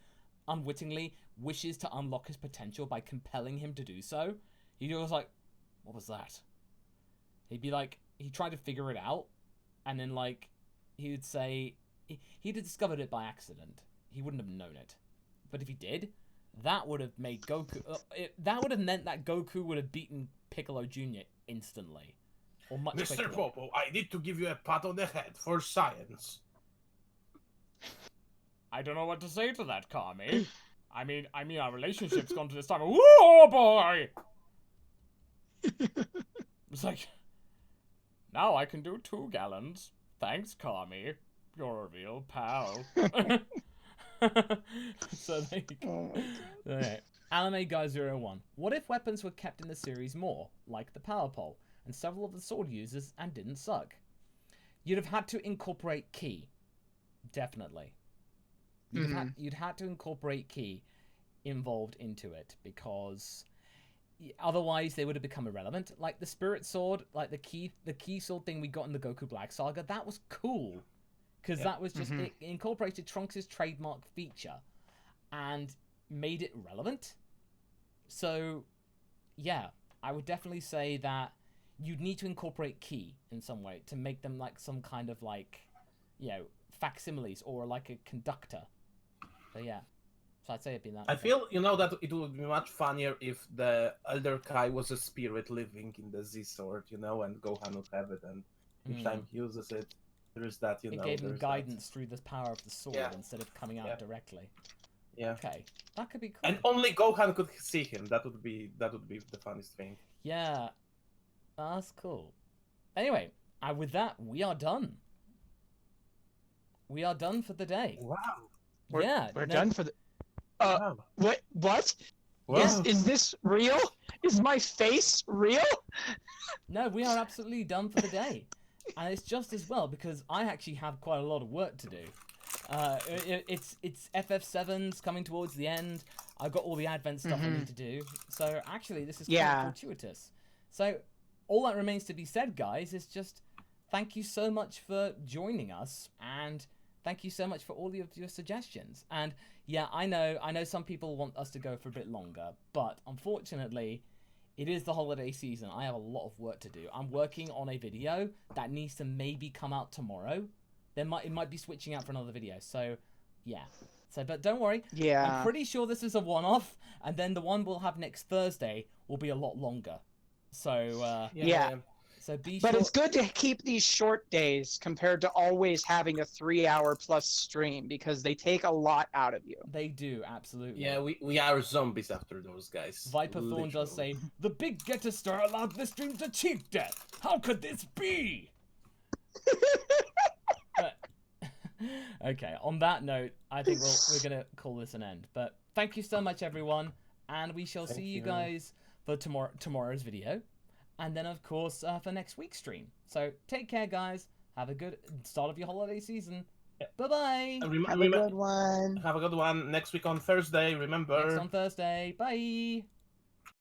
unwittingly wishes to unlock his potential by compelling him to do so. He was like, what was that? He'd be like, he tried to figure it out, and then, like, he would say, he'd have discovered it by accident. He wouldn't have known it. But if he did, that would have made Goku... that would have meant that Goku would have beaten Piccolo Jr. instantly. Or much Mr. quicker. Popo, I need to give you a pat on the head for science. I don't know what to say to that, Kami. I mean, our relationship's gone to this time. Whoa, boy! It's like... Now I can do 2 gallons. Thanks, Kami. You're a real pal. So there you go. Okay. Anime Guy 01. What if weapons were kept in the series more, like the power pole, and several of the sword users and didn't suck? You'd have had to incorporate ki. Definitely. You'd had to incorporate ki involved into it, because otherwise they would have become irrelevant. Like the spirit sword, like the key sword thing we got in the Goku Black Saga, that was cool. Because that was just, it incorporated Trunks' trademark feature and made it relevant. So, yeah, I would definitely say that you'd need to incorporate ki in some way to make them like some kind of like, you know, facsimiles or like a conductor. So, yeah. So I'd say it'd be that. I feel, you know, that it would be much funnier if the Elder Kai was a spirit living in the Z sword, you know, and Gohan would have it, and each time he uses it, there's that, you know. It gave him there's guidance through the power of the sword Yeah. instead of coming out directly. Yeah. Okay, that could be cool. And only Gohan could see him. That would be the funniest thing. Yeah, that's cool. Anyway, with that, we are done. We are done for the day. Wow. We're done for the. Wow. What? Wow. Is this real? Is my face real? No, we are absolutely done for the day. And it's just as well, because I actually have quite a lot of work to do. It's FF7's coming towards the end. I've got all the Advent stuff I need to do. So actually, this is quite fortuitous. So all that remains to be said, guys, is just thank you so much for joining us, and thank you so much for all of your suggestions. And yeah, I know some people want us to go for a bit longer, but unfortunately, it is the holiday season. I have a lot of work to do. I'm working on a video that needs to maybe come out tomorrow. It might be switching out for another video. So, yeah. So, but don't worry. Yeah. I'm pretty sure this is a one-off, and then the one we'll have next Thursday will be a lot longer. So, yeah. So be But sure. it's good to keep these short days compared to always having a 3-hour plus stream, because they take a lot out of you. They do, absolutely. Yeah, we are zombies after those guys. Viper Thorn does say, the big getter star allowed this stream to cheat death. How could this be? Okay, on that note, I think we're going to call this an end. But thank you so much, everyone. And we shall see you guys for tomorrow's video. And then, of course, for next week's stream. So take care, guys. Have a good start of your holiday season. Bye-bye. Have a good one. Have a good one. Next week on Thursday, remember. Next on Thursday. Bye.